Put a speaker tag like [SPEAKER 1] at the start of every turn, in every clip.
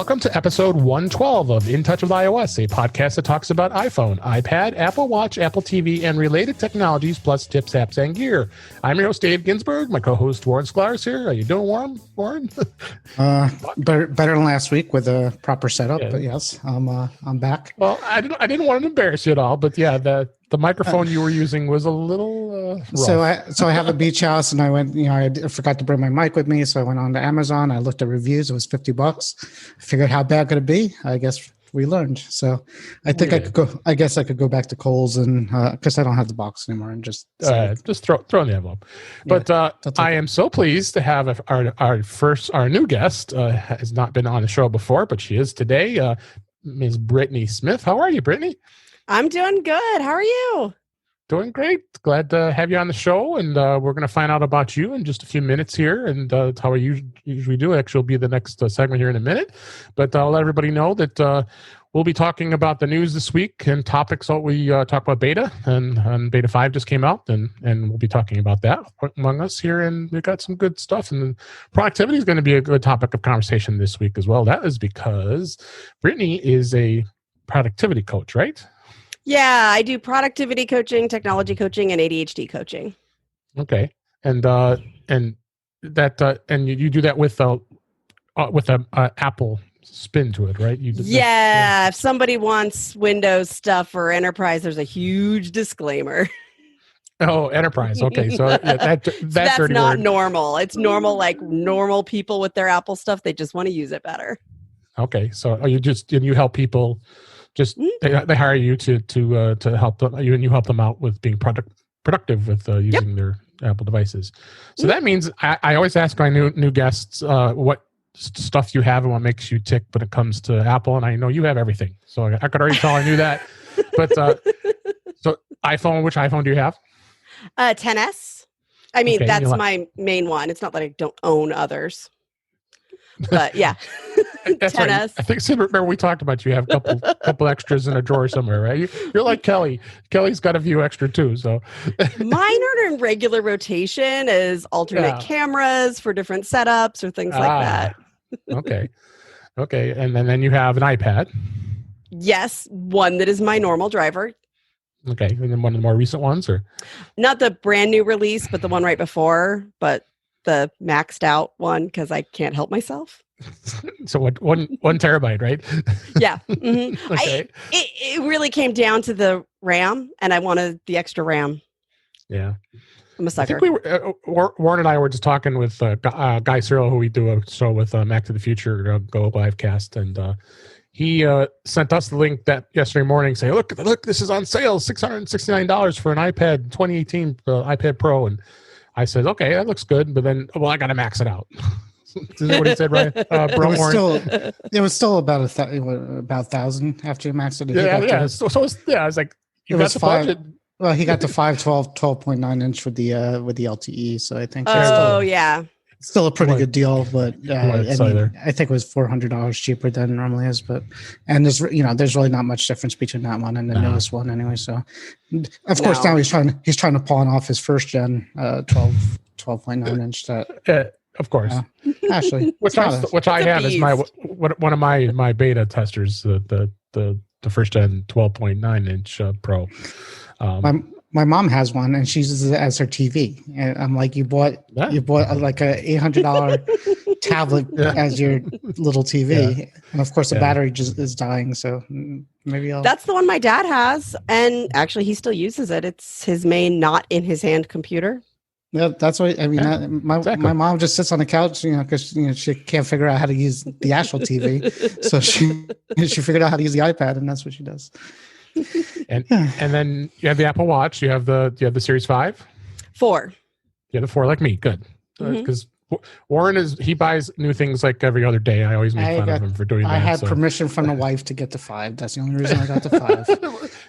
[SPEAKER 1] Welcome to episode 112 of In Touch with iOS, a podcast that talks about iPhone, iPad, Apple Watch, Apple TV, and related technologies, plus tips, apps, and gear. I'm your host, Dave Ginsburg. My co-host, Warren Sklar, is here. How you doing, Warren?
[SPEAKER 2] Better than last week with a proper setup, but yes, I'm back.
[SPEAKER 1] Well, I didn't want to embarrass you at all, but yeah, the microphone you were using was a little rough.
[SPEAKER 2] So I have a beach house, and I went. I forgot to bring my mic with me, so I went on to Amazon. I looked at reviews. It was $50. I figured how bad could it be? I guess we learned. So I think I could go. I guess I could go back to Kohl's and because I don't have the box anymore, and just
[SPEAKER 1] throw in the envelope. But I am so pleased to have our new guest. Has not been on the show before, but she is today. Ms. Brittany Smith. How are you, Brittany?
[SPEAKER 3] I'm doing good. How are you?
[SPEAKER 1] Doing great. Glad to have you on the show, and we're going to find out about you in just a few minutes here, and how we usually do. Actually, will be the next segment here in a minute, but I'll let everybody know that we'll be talking about the news this week and topics. So we talk about beta, and beta 5 just came out, and we'll be talking about that among us here, and we've got some good stuff, and productivity is going to be a good topic of conversation this week as well. That is because Brittany is a productivity coach, right?
[SPEAKER 3] Yeah, I do productivity coaching, technology coaching, and ADHD coaching.
[SPEAKER 1] Okay, and you do that with a Apple spin to it, right?
[SPEAKER 3] Yeah, if somebody wants Windows stuff or enterprise, there's a huge disclaimer.
[SPEAKER 1] Oh, enterprise. Okay, so that's
[SPEAKER 3] not normal. It's normal, like normal people with their Apple stuff. They just want to use it better.
[SPEAKER 1] Okay, so you help people. Just they hire you to help them. You help them out with being productive with using their Apple devices. So that means I always ask my new guests what stuff you have and what makes you tick when it comes to Apple, and I know you have everything. So I could already tell I knew that. But so iPhone, which iPhone do you have?
[SPEAKER 3] 10s. I mean, that's my main one. It's not that I don't own others. But yeah,
[SPEAKER 1] that's 10s. Right. I think remember we talked about you have a couple extras in a drawer somewhere, right? You're like Kelly. Kelly's got a few extra too. So
[SPEAKER 3] mine are in regular rotation as alternate cameras for different setups or things like that.
[SPEAKER 1] Okay, and then you have an iPad.
[SPEAKER 3] Yes, one that is my normal driver.
[SPEAKER 1] Okay, and then one of the more recent ones, or
[SPEAKER 3] not the brand new release, but the one right before, but the maxed out one because I can't help myself.
[SPEAKER 1] So what? One terabyte, right?
[SPEAKER 3] Yeah. Mm-hmm.
[SPEAKER 1] Okay.
[SPEAKER 3] It really came down to the RAM, and I wanted the extra RAM.
[SPEAKER 1] Yeah.
[SPEAKER 3] I'm a sucker.
[SPEAKER 1] I think Warren and I were just talking with Guy Cyril, who we do a show with, Mac to the Future, Go Livecast, and he sent us the link that yesterday morning saying, look, this is on sale, $669 for an iPad 2018 iPad Pro. And I said, okay, that looks good. But then, I got to max it out. Is that what he said, right?
[SPEAKER 2] It was still about about 1,000 after you maxed it.
[SPEAKER 1] Yeah. So I was like, you got the budget.
[SPEAKER 2] Well, he got the 12.9 inch with the LTE. So I think still a pretty good deal. But I think it was $400 cheaper than it normally is. And there's really not much difference between that one and the newest one anyway. So of course now he's trying to pawn off his first gen 12.9 inch.
[SPEAKER 1] Of course,
[SPEAKER 2] actually,
[SPEAKER 1] which I have is one of my beta testers, the first gen 12.9 inch Pro.
[SPEAKER 2] My mom has one, and she uses it as her TV. And I'm like, you bought like a $800 tablet as your little TV, and of course the battery just is dying. So maybe
[SPEAKER 3] that's the one my dad has, and actually he still uses it. It's his main, not in his hand computer.
[SPEAKER 2] Yeah, that's what I mean. My mom just sits on the couch, because she can't figure out how to use the actual TV, so she figured out how to use the iPad, and that's what she does.
[SPEAKER 1] And then you have the Apple Watch. You have the Series 5?
[SPEAKER 3] 4.
[SPEAKER 1] Yeah, the 4, like me. Good, because Warren he buys new things like every other day. I always make fun of him for doing that.
[SPEAKER 2] I had permission from the wife to get the 5. That's the only reason I got the 5.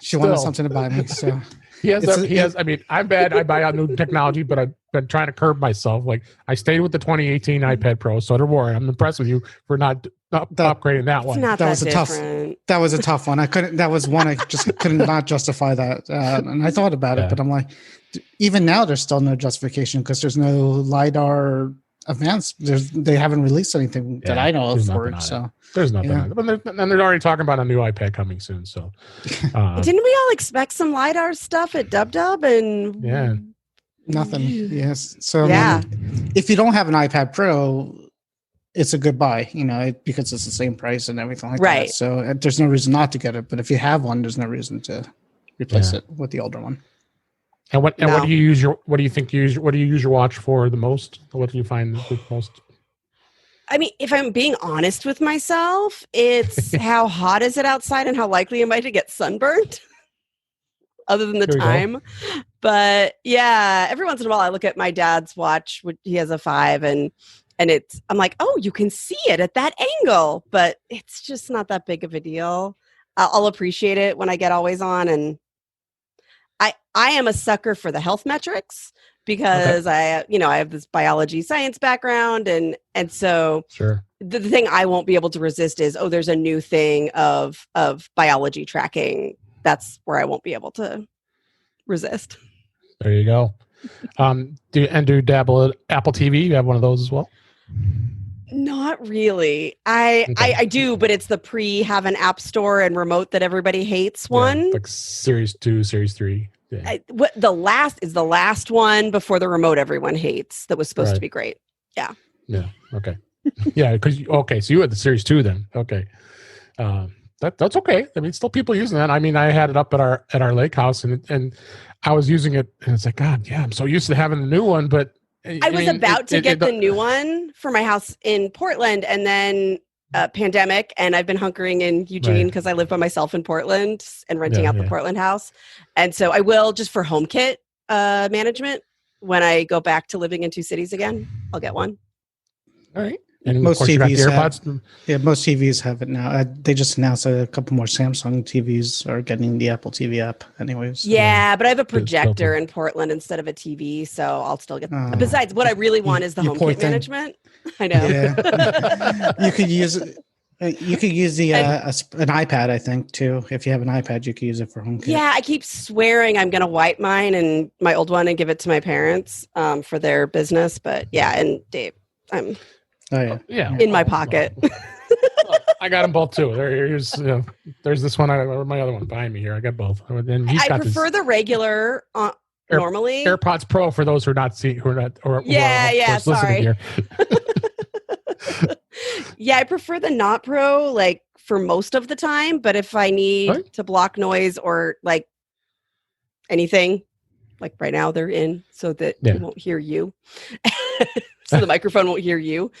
[SPEAKER 2] She wanted something to buy me, so.
[SPEAKER 1] He has. I mean, I'm bad. I buy out new technology, but I've been trying to curb myself. Like I stayed with the 2018 iPad Pro. So did Warren. I'm impressed with you for not upgrading that one.
[SPEAKER 3] That was different.
[SPEAKER 2] That was a tough one. I couldn't. That was one I just could not justify that. And I thought about it, but I'm like, even now there's still no justification because there's no LiDAR Advanced, they haven't released anything that I know of for it. So
[SPEAKER 1] there's nothing on it. And they're already talking about a new iPad coming soon. So
[SPEAKER 3] didn't we all expect some LiDAR stuff at Dub and
[SPEAKER 2] nothing? Yes. So I mean, if you don't have an iPad Pro, it's a good buy, because it's the same price and everything like that. So there's no reason not to get it. But if you have one, there's no reason to replace it with the older one.
[SPEAKER 1] And what do you use what do you use your watch for the most? What do you find the most?
[SPEAKER 3] I mean, if I'm being honest with myself, it's how hot is it outside and how likely am I to get sunburned? Other than the time. But yeah, every once in a while I look at my dad's watch. He has a 5 and I'm like, oh, you can see it at that angle, but it's just not that big of a deal. I'll appreciate it when I get always on, and I am a sucker for the health metrics because I have this biology science background, and so the thing I won't be able to resist is, there's a new thing of biology tracking. That's where I won't be able to resist.
[SPEAKER 1] There you go. Do you dabble at Apple TV? You have one of those as well?
[SPEAKER 3] Not really. I do, but it's the have an app store and remote that everybody hates one.
[SPEAKER 1] Like Series 2, Series 3. Yeah.
[SPEAKER 3] The last one before the remote everyone hates that was supposed to be great. Yeah.
[SPEAKER 1] Yeah. Okay. Yeah. So you had the Series 2 then. Okay. That's okay. I mean, still people using that. I mean, I had it up at our lake house and I was using it and it's like, God, yeah, I'm so used to having the new one, but
[SPEAKER 3] I was about to get the new one for my house in Portland, and then pandemic, and I've been hunkering in Eugene because I live by myself in Portland and renting out the Portland house. And so I will, just for HomeKit management, when I go back to living in 2 cities again, I'll get one.
[SPEAKER 1] All right. And most TVs
[SPEAKER 2] most TVs have it now. They just announced a couple more Samsung TVs are getting the Apple TV app anyways.
[SPEAKER 3] Yeah, but I have a projector in Portland instead of a TV, so I'll still get besides, what I really want is the HomeKit management. I know.
[SPEAKER 2] Yeah. You could use the an iPad, I think, too. If you have an iPad, you could use it for HomeKit.
[SPEAKER 3] Yeah, I keep swearing I'm going to wipe mine and my old one and give it to my parents for their business, but and Dave, I'm in my pocket.
[SPEAKER 1] I got them both too. There's this one, or my other one behind me here. I got both. And I
[SPEAKER 3] prefer the regular. Normally,
[SPEAKER 1] AirPods Pro for those who are not seeing, sorry.
[SPEAKER 3] Here. Yeah, I prefer the not Pro, like for most of the time. But if I need to block noise or like anything, like right now they're in so that you won't hear you. So the microphone won't hear you,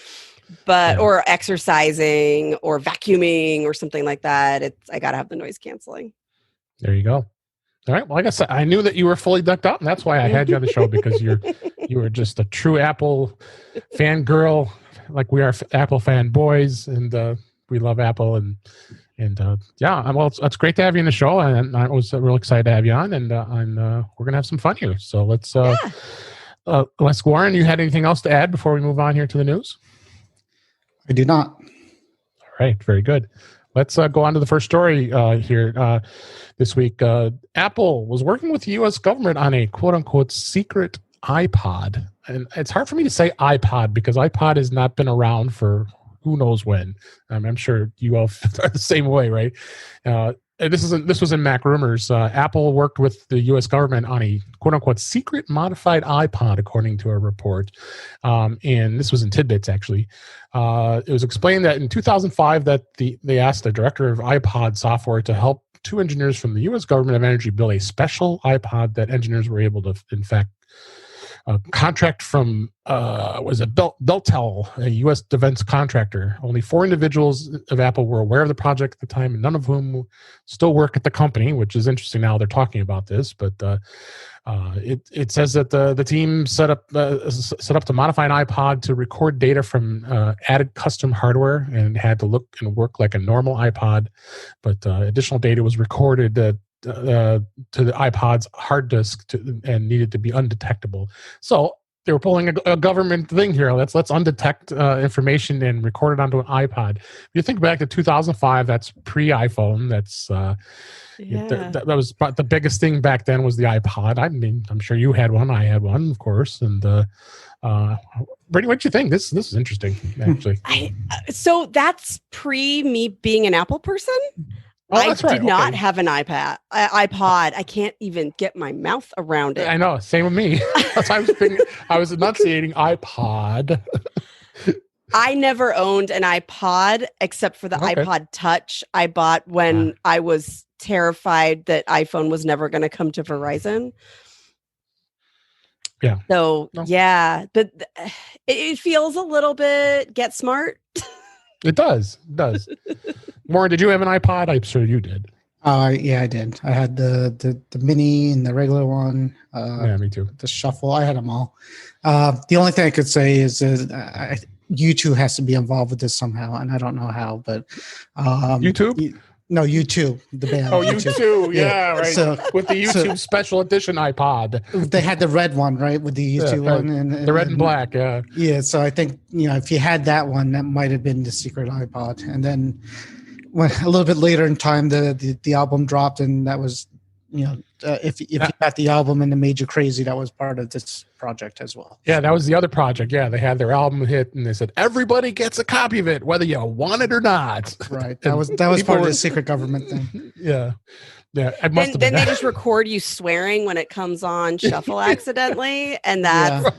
[SPEAKER 3] but or exercising or vacuuming or something like that. I gotta have the noise canceling.
[SPEAKER 1] There you go. All right. Well, like I said, I knew that you were fully decked out, and that's why I had you on the show, because you were just a true Apple fangirl, like we are Apple fanboys, and we love Apple, and well, it's great to have you on the show, and I was real excited to have you on, and we're gonna have some fun here. So let's Warren, you had anything else to add before we move on here to the news?
[SPEAKER 2] I do not.
[SPEAKER 1] All right. Very good. Let's go on to the first story here this week. Apple was working with the U.S. government on a quote-unquote secret iPod. And it's hard for me to say iPod because iPod has not been around for who knows when. I'm sure you all are the same way, right? This was in Mac Rumors. Apple worked with the U.S. government on a quote-unquote secret modified iPod, according to a report. And this was in Tidbits, actually. It was explained that in 2005 that they asked the director of iPod software to help 2 engineers from the U.S. Government of Energy build a special iPod that engineers were able to, in fact, contract from Beltel, a U.S. defense contractor. Only 4 individuals of Apple were aware of the project at the time, and none of whom still work at the company, which is interesting now they're talking about this. But it says that the team set up to modify an iPod to record data from added custom hardware and had to look and work like a normal iPod. But additional data was recorded to the iPod's hard disk and needed to be undetectable. So they were pulling a government thing here. Let's undetect information and record it onto an iPod. If you think back to 2005, that's pre-iPhone. That's that was the biggest thing back then was the iPod. I mean, I'm sure you had one. I had one, of course. And Brittany, what do you think? This is interesting, actually.
[SPEAKER 3] So that's pre me being an Apple person. I did not have an iPod. I can't even get my mouth around it.
[SPEAKER 1] I know. Same with me. That's why I was enunciating iPod.
[SPEAKER 3] I never owned an iPod except for the iPod Touch I bought when I was terrified that iPhone was never going to come to Verizon.
[SPEAKER 1] Yeah.
[SPEAKER 3] So, but it feels a little bit Get Smart.
[SPEAKER 1] It does. Warren, did you have an iPod? I'm sure you did.
[SPEAKER 2] Yeah, I did. I had the mini and the regular one.
[SPEAKER 1] Yeah, me too.
[SPEAKER 2] The shuffle. I had them all. The only thing I could say is YouTube has to be involved with this somehow, and I don't know how, but
[SPEAKER 1] YouTube?
[SPEAKER 2] No, U2, the band.
[SPEAKER 1] Oh, U2, yeah, right. So, with the YouTube special edition iPod.
[SPEAKER 2] They had the red one, right, with the U2 one. And
[SPEAKER 1] the red and black, yeah.
[SPEAKER 2] Yeah, so I think, if you had that one, that might have been the secret iPod. And then when a little bit later in time, the album dropped, and that was, if you got the album and it made you crazy, that was part of this project as well.
[SPEAKER 1] Yeah, that was the other project. Yeah, they had their album hit, and they said everybody gets a copy of it, whether you want it or not.
[SPEAKER 2] Right. That was part of the secret government thing.
[SPEAKER 1] Yeah. Yeah.
[SPEAKER 3] Then they just record you swearing when it comes on shuffle accidentally, and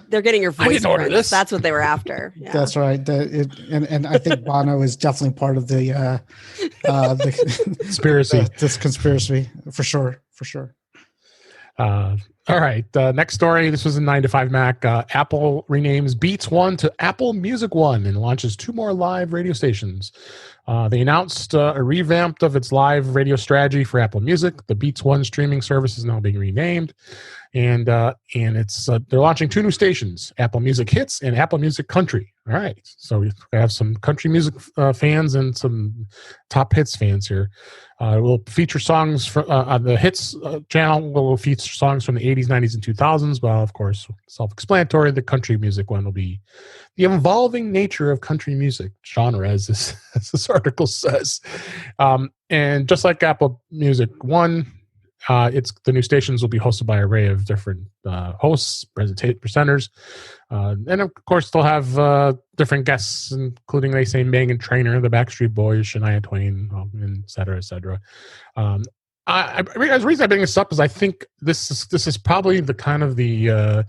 [SPEAKER 3] they're getting your voice. That's what they were after. Yeah.
[SPEAKER 2] That's right. And I think Bono is definitely part of the
[SPEAKER 1] conspiracy.
[SPEAKER 2] This conspiracy for sure.
[SPEAKER 1] All right. Next story. This was in 9 to 5 Mac. Apple renames Beats One to Apple Music One and launches 2 more live radio stations. They announced a revamp of its live radio strategy for Apple Music. The Beats One streaming service is now being renamed, and it's they're launching 2 new stations: Apple Music Hits and Apple Music Country. All right, so we have some country music fans and some top hits fans here. We'll feature songs from the hits channel. Will feature songs from the 80s, 90s, and 2000s. Well, of course, self-explanatory. The country music one will be the evolving nature of country music genre, as this article says. And just like Apple Music One, the new stations will be hosted by an array of different hosts, presenters, and of course they'll have different guests, including, they say, Meghan Trainor, the Backstreet Boys, Shania Twain, and et cetera, et cetera. The reason I bring this up is I think this is probably the kind of the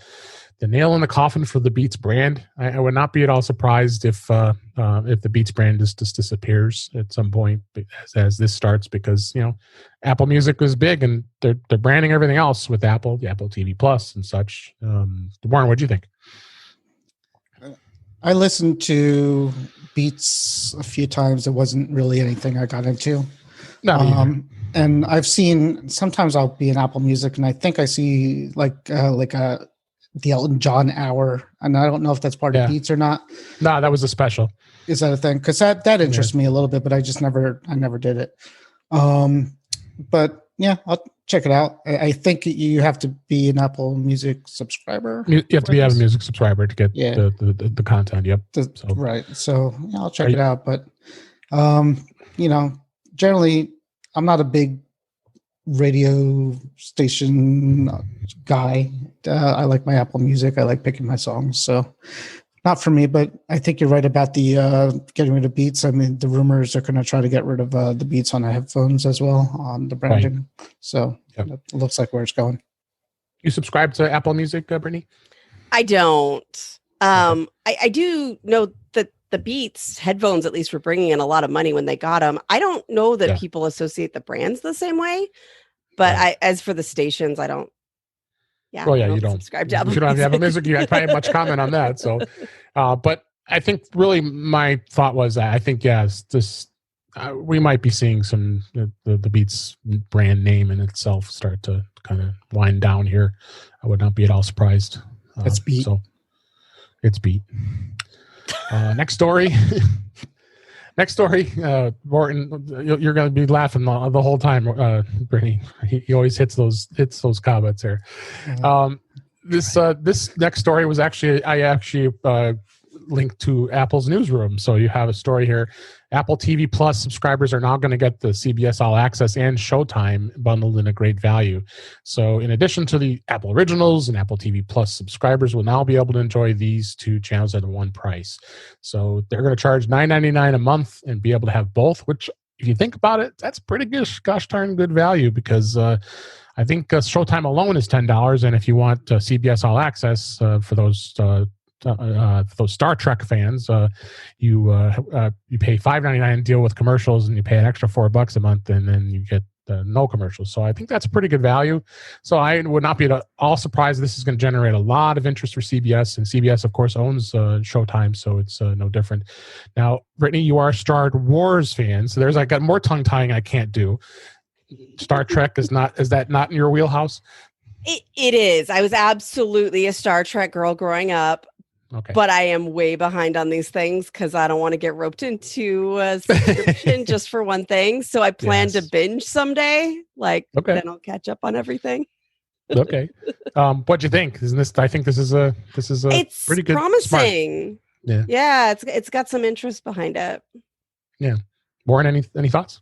[SPEAKER 1] nail in the coffin for the Beats brand. I would not be at all surprised if the Beats brand just disappears at some point as this starts, because Apple Music was big and they're branding everything else with Apple, the Apple TV Plus and such. Warren, what do you think?
[SPEAKER 2] I listened to Beats a few times. It wasn't really anything I got into.
[SPEAKER 1] No.
[SPEAKER 2] And I've seen, sometimes I'll be in Apple Music and I think I see the Elton John hour, and I don't know if that's part of Beats or not.
[SPEAKER 1] No, that was a special.
[SPEAKER 2] Is that a thing? Because that interests me a little bit, but I never did it. But yeah, I'll check it out. I think you have to be an Apple Music subscriber.
[SPEAKER 1] You have to be a music subscriber to get the content. Yep.
[SPEAKER 2] Right. So I'll check it out. But generally, I'm not a big radio station guy. I like my Apple Music. I like picking my songs. So not for me, but I think you're right about the getting rid of Beats. I mean, the rumors are going to try to get rid of the Beats on the headphones as well, on the branding. Right. So it looks like where it's going.
[SPEAKER 1] You subscribe to Apple Music, Brittany?
[SPEAKER 3] I don't. I do know that the Beats headphones, at least, were bringing in a lot of money when they got them. I don't know that people associate the brands the same way, but as for the stations, I don't. Yeah.
[SPEAKER 1] Well, you don't
[SPEAKER 3] subscribe to Apple
[SPEAKER 1] Music. You don't have Apple Music. You probably have much comment on that. So, but I think really my thought was that I think we might be seeing some the Beats brand name in itself start to kind of wind down here. I would not be at all surprised.
[SPEAKER 2] It's Beat.
[SPEAKER 1] So it's Beat. Next story. Morton, you're going to be laughing the whole time, Brittany. He always hits those comments here. this next story was I linked to Apple's newsroom. So you have a story here. Apple TV Plus subscribers are now going to get the CBS All Access and Showtime bundled in a great value. So in addition to the Apple Originals and Apple TV Plus, subscribers will now be able to enjoy these two channels at one price. So they're going to charge $9.99 a month and be able to have both, which if you think about it, that's pretty good, gosh darn good value, because I think Showtime alone is $10. And if you want CBS All Access for those Star Trek fans, you pay $5.99 deal with commercials, and you pay an extra $4 a month, and then you get no commercials. So I think that's a pretty good value. So I would not be at all surprised this is going to generate a lot of interest for CBS, and CBS, of course, owns Showtime, so it's no different. Now, Brittany, you are a Star Wars fan, so I got more tongue tying I can't do. Star Trek is that not in your wheelhouse?
[SPEAKER 3] It is. I was absolutely a Star Trek girl growing up.
[SPEAKER 1] Okay.
[SPEAKER 3] But I am way behind on these things because I don't want to get roped into a subscription just for one thing. So I plan to binge someday. Then I'll catch up on everything.
[SPEAKER 1] Okay. What'd you think? I think this is a
[SPEAKER 3] it's
[SPEAKER 1] pretty good.
[SPEAKER 3] Promising.
[SPEAKER 1] Smart.
[SPEAKER 3] Yeah. It's got some interest behind it.
[SPEAKER 1] Yeah. Warren, any thoughts?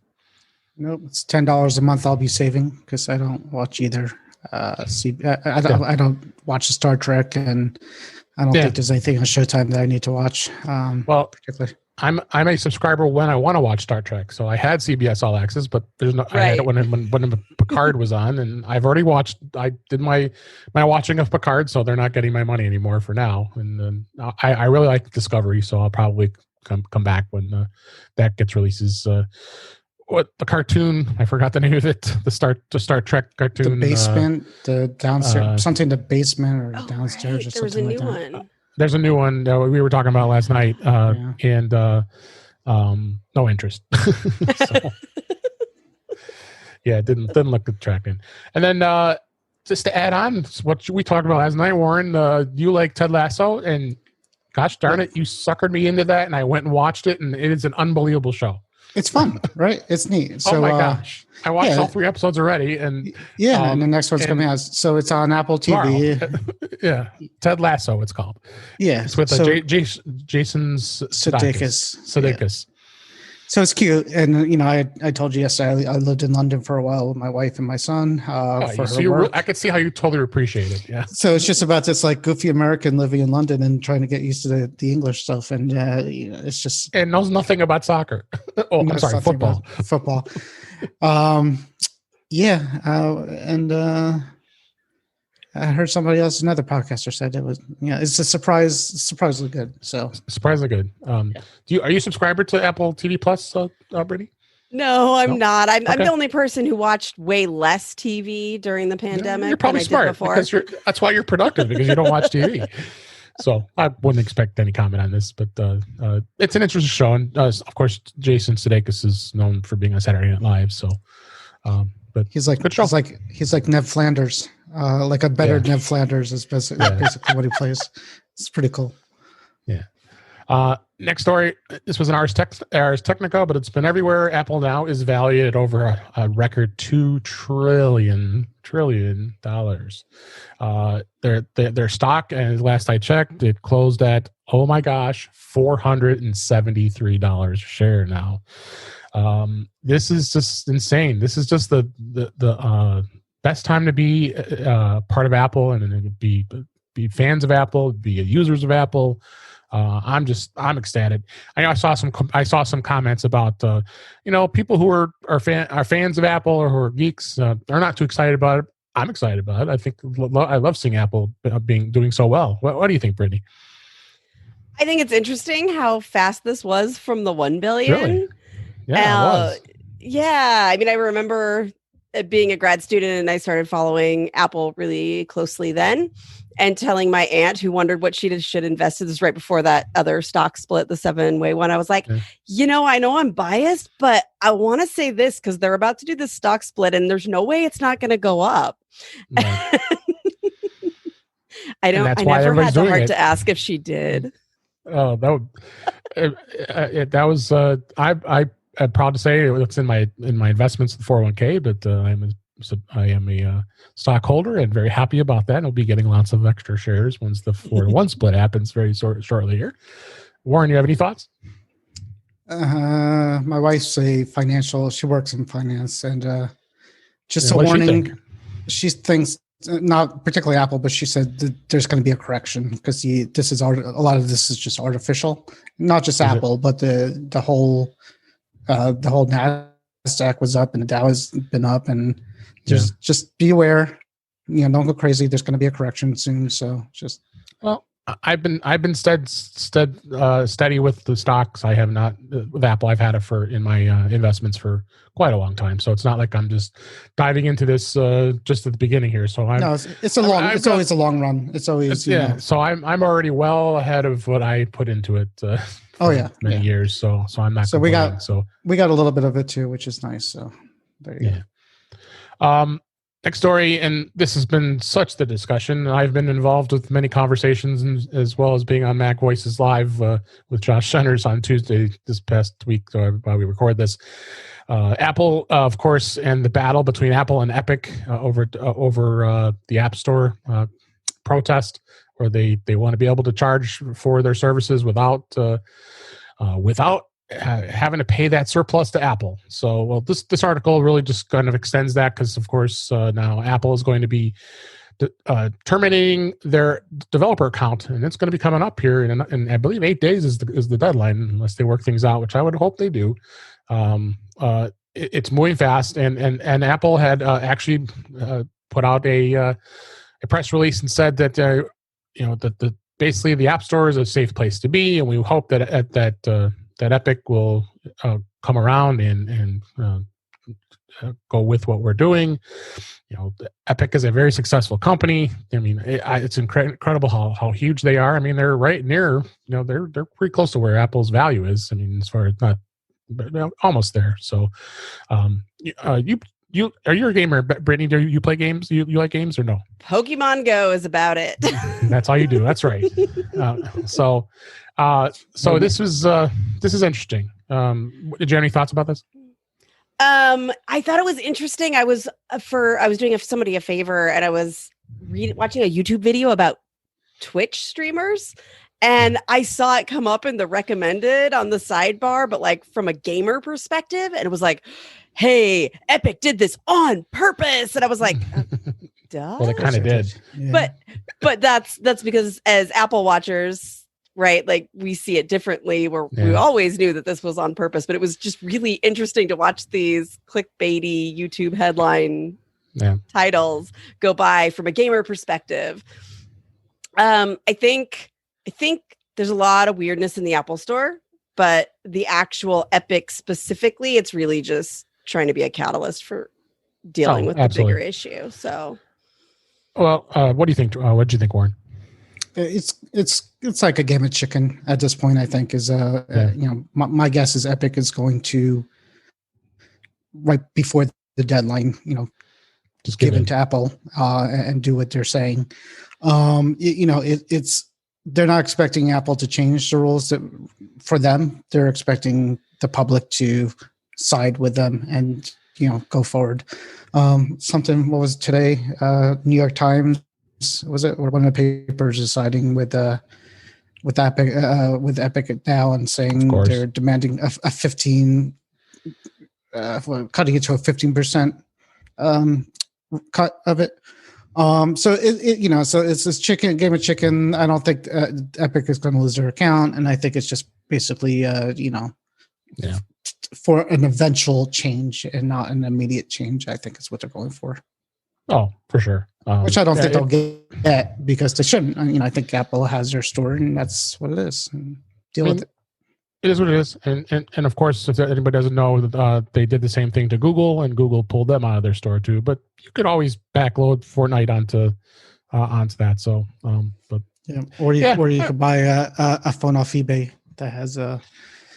[SPEAKER 2] Nope. It's $10 a month I'll be saving because I don't watch either. I don't watch the Star Trek, and I don't think there's anything on Showtime that I need to watch. Particularly,
[SPEAKER 1] I'm a subscriber when I want to watch Star Trek, so I had CBS All Access, but there's no. I had it when Picard was on, and I've already watched. I did my watching of Picard, so they're not getting my money anymore for now. And then I really like Discovery, so I'll probably come back when that gets releases. What the cartoon? I forgot the name of it. The Star Trek cartoon.
[SPEAKER 2] The basement, the downstairs, something. The basement or downstairs, or
[SPEAKER 3] there was
[SPEAKER 2] something
[SPEAKER 3] a new
[SPEAKER 2] like that.
[SPEAKER 3] one.
[SPEAKER 1] There's a new one we were talking about last night, and no interest. So, yeah, it didn't look attractive. And then just to add on what we talked about last night, Warren, you like Ted Lasso, and gosh darn it, you suckered me into that, and I went and watched it, and it is an unbelievable show.
[SPEAKER 2] It's fun, right? It's neat. So,
[SPEAKER 1] oh my gosh. I watched all 3 episodes already. And
[SPEAKER 2] and the next one's coming out. So it's on Apple TV.
[SPEAKER 1] Yeah. Ted Lasso, it's called.
[SPEAKER 2] Yeah.
[SPEAKER 1] It's with Jason Sudeikis.
[SPEAKER 2] So it's cute. And, I told you yesterday, I lived in London for a while with my wife and my son. For her work.
[SPEAKER 1] I could see how you totally appreciate it. Yeah.
[SPEAKER 2] So it's just about this goofy American living in London and trying to get used to the English stuff. And, it's just.
[SPEAKER 1] And knows nothing about soccer. I'm sorry, football.
[SPEAKER 2] Football. I heard somebody else, another podcaster, said it was, it's a surprisingly good. So
[SPEAKER 1] surprisingly good. Are you a subscriber to Apple TV Plus, Brittany?
[SPEAKER 3] No, I'm not. I'm the only person who watched way less TV during the pandemic.
[SPEAKER 1] You're probably smart because that's why you're productive, because you don't watch TV. So I wouldn't expect any comment on this, but it's an interesting show, and of course, Jason Sudeikis is known for being on Saturday Night Live. So, but
[SPEAKER 2] he's like good show. He's like Ned Flanders, like a better Ned Flanders is basically what he plays. It's pretty cool.
[SPEAKER 1] Yeah. Next story. This was an Ars Technica, but it's been everywhere. Apple now is valued at over a record $2 trillion. Their stock, and last I checked, it closed at $473 a share now. This is just insane. This is just the best time to be part of Apple and be fans of Apple, be users of Apple. I'm ecstatic. I saw some comments about people who are fans of Apple or who are geeks are not too excited about it. I'm excited about it. I think I love seeing Apple doing so well. What do you think, Brittany?
[SPEAKER 3] I think it's interesting how fast this was from the 1 billion.
[SPEAKER 1] Really? Yeah, it was.
[SPEAKER 3] Yeah, I mean, I remember being a grad student, and I started following Apple really closely then, and telling my aunt, who wondered what she should invest in. This was right before that other stock split, the 7-way one. I was like, I know I'm biased, but I want to say this because they're about to do this stock split, and there's no way it's not going to go up. No. I never had the heart to ask if she did.
[SPEAKER 1] Oh, that was I'm proud to say it's in my investments in 401k, but I'm a stockholder and very happy about that. And I'll be getting lots of extra shares once the 4-to-1 split happens very shortly here. Warren, you have any thoughts?
[SPEAKER 2] My wife's she works in finance, and just a warning. She thinks, not particularly Apple, but she said that there's going to be a correction because a lot of this is just artificial. Not just Apple, but the whole Nasdaq was up and the Dow has been up, and just be aware. Don't go crazy. There's going to be a correction soon. So
[SPEAKER 1] I've been steady with the stocks. I have not with Apple. I've had it in my investments for quite a long time. So it's not like I'm just diving into this just at the beginning here. So
[SPEAKER 2] it's always a long run. It's always
[SPEAKER 1] So I'm already well ahead of what I put into it. Many years. So I'm not.
[SPEAKER 2] So we got a little bit of it too, which is nice. So there you
[SPEAKER 1] go. Next story, and this has been such the discussion. I've been involved with many conversations, as well as being on Mac Voices Live with Josh Senners on Tuesday this past week while we record this. Apple, of course, and the battle between Apple and Epic over the App Store protest, where they want to be able to charge for their services without having to pay that surplus to Apple. So, this article really just kind of extends that because, of course, now Apple is going to be terminating their developer account, and it's going to be coming up here in I believe 8 days is the deadline, unless they work things out, which I would hope they do. It's moving fast, and Apple had actually put out a press release and said that that basically the App Store is a safe place to be, and we hope that Epic will come around and go with what we're doing. Epic is a very successful company. I mean, it's incredible how huge they are. I mean, they're right near, they're pretty close to where Apple's value is. I mean, as far as almost there. So, are you a gamer, Brittany? Do you play games? You like games or no?
[SPEAKER 3] Pokemon Go is about it.
[SPEAKER 1] That's all you do. That's right. So this is interesting. Did you have any thoughts about this?
[SPEAKER 3] I thought it was interesting. I was doing somebody a favor, and I was watching a YouTube video about Twitch streamers, and I saw it come up in the recommended on the sidebar, but like from a gamer perspective, and it was like, "Hey, Epic did this on purpose," and I was like, "Duh."
[SPEAKER 1] Well, they kind of did,
[SPEAKER 3] yeah. But that's because as Apple watchers, right? Like we see it differently. We always knew that this was on purpose, but it was just really interesting to watch these clickbaity YouTube headline titles go by from a gamer perspective. I think there's a lot of weirdness in the Apple Store, but the actual Epic specifically, it's really just trying to be a catalyst for dealing with the bigger issue. So,
[SPEAKER 1] well, what do you think? What do you think, Warren?
[SPEAKER 2] It's like a game of chicken at this point. I think is my guess is Epic is going to right before the deadline, just give in to Apple and do what they're saying. They're not expecting Apple to change the rules for them. They're expecting the public to side with them and go forward. What was it today? New York Times. Was it, or one of the papers is siding with Epic now and saying they're demanding a 15, cutting it to a 15% cut of it. So it's this game of chicken. I don't think Epic is going to lose their account, and I think it's just basically for an eventual change and not an immediate change. I think is what they're going for.
[SPEAKER 1] Oh, for sure.
[SPEAKER 2] Which I don't think they'll get because they shouldn't. I think Apple has their store, and that's what it is. And deal with it.
[SPEAKER 1] It is what it is. And of course, if anybody doesn't know, they did the same thing to Google, and Google pulled them out of their store too. But you could always backload Fortnite onto that. So,
[SPEAKER 2] or you could buy a phone off eBay that has a.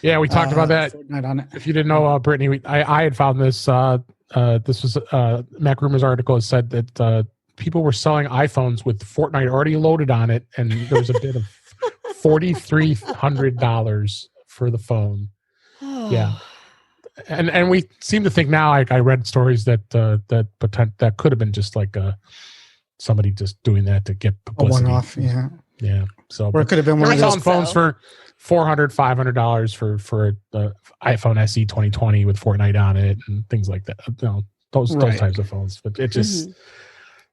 [SPEAKER 1] Yeah, we talked about that.
[SPEAKER 2] Fortnite on it.
[SPEAKER 1] If you didn't know, Brittany, I had found this. This was Mac Rumors article. It said that people were selling iPhones with Fortnite already loaded on it, and there was a bid of $4,300 for the phone. Yeah, and we seem to think now. I read stories that that could have been just like somebody just doing that to get publicity.
[SPEAKER 2] A one-off, yeah.
[SPEAKER 1] Yeah. So,
[SPEAKER 2] or it could have been one of those
[SPEAKER 1] phones for $400-$500 for the iPhone SE 2020 with Fortnite on it and things like that. Those types of phones. But it just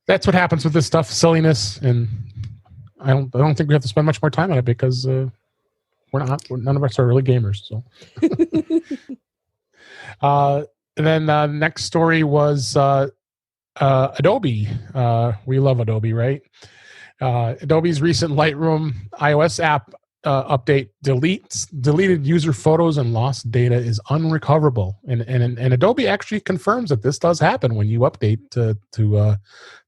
[SPEAKER 1] that's what happens with this stuff, silliness, and I don't think we have to spend much more time on it because none of us are really gamers. So, and then next story was Adobe. We love Adobe, right? Adobe's recent Lightroom iOS app update deleted user photos and lost data is unrecoverable, and Adobe actually confirms that this does happen when you update to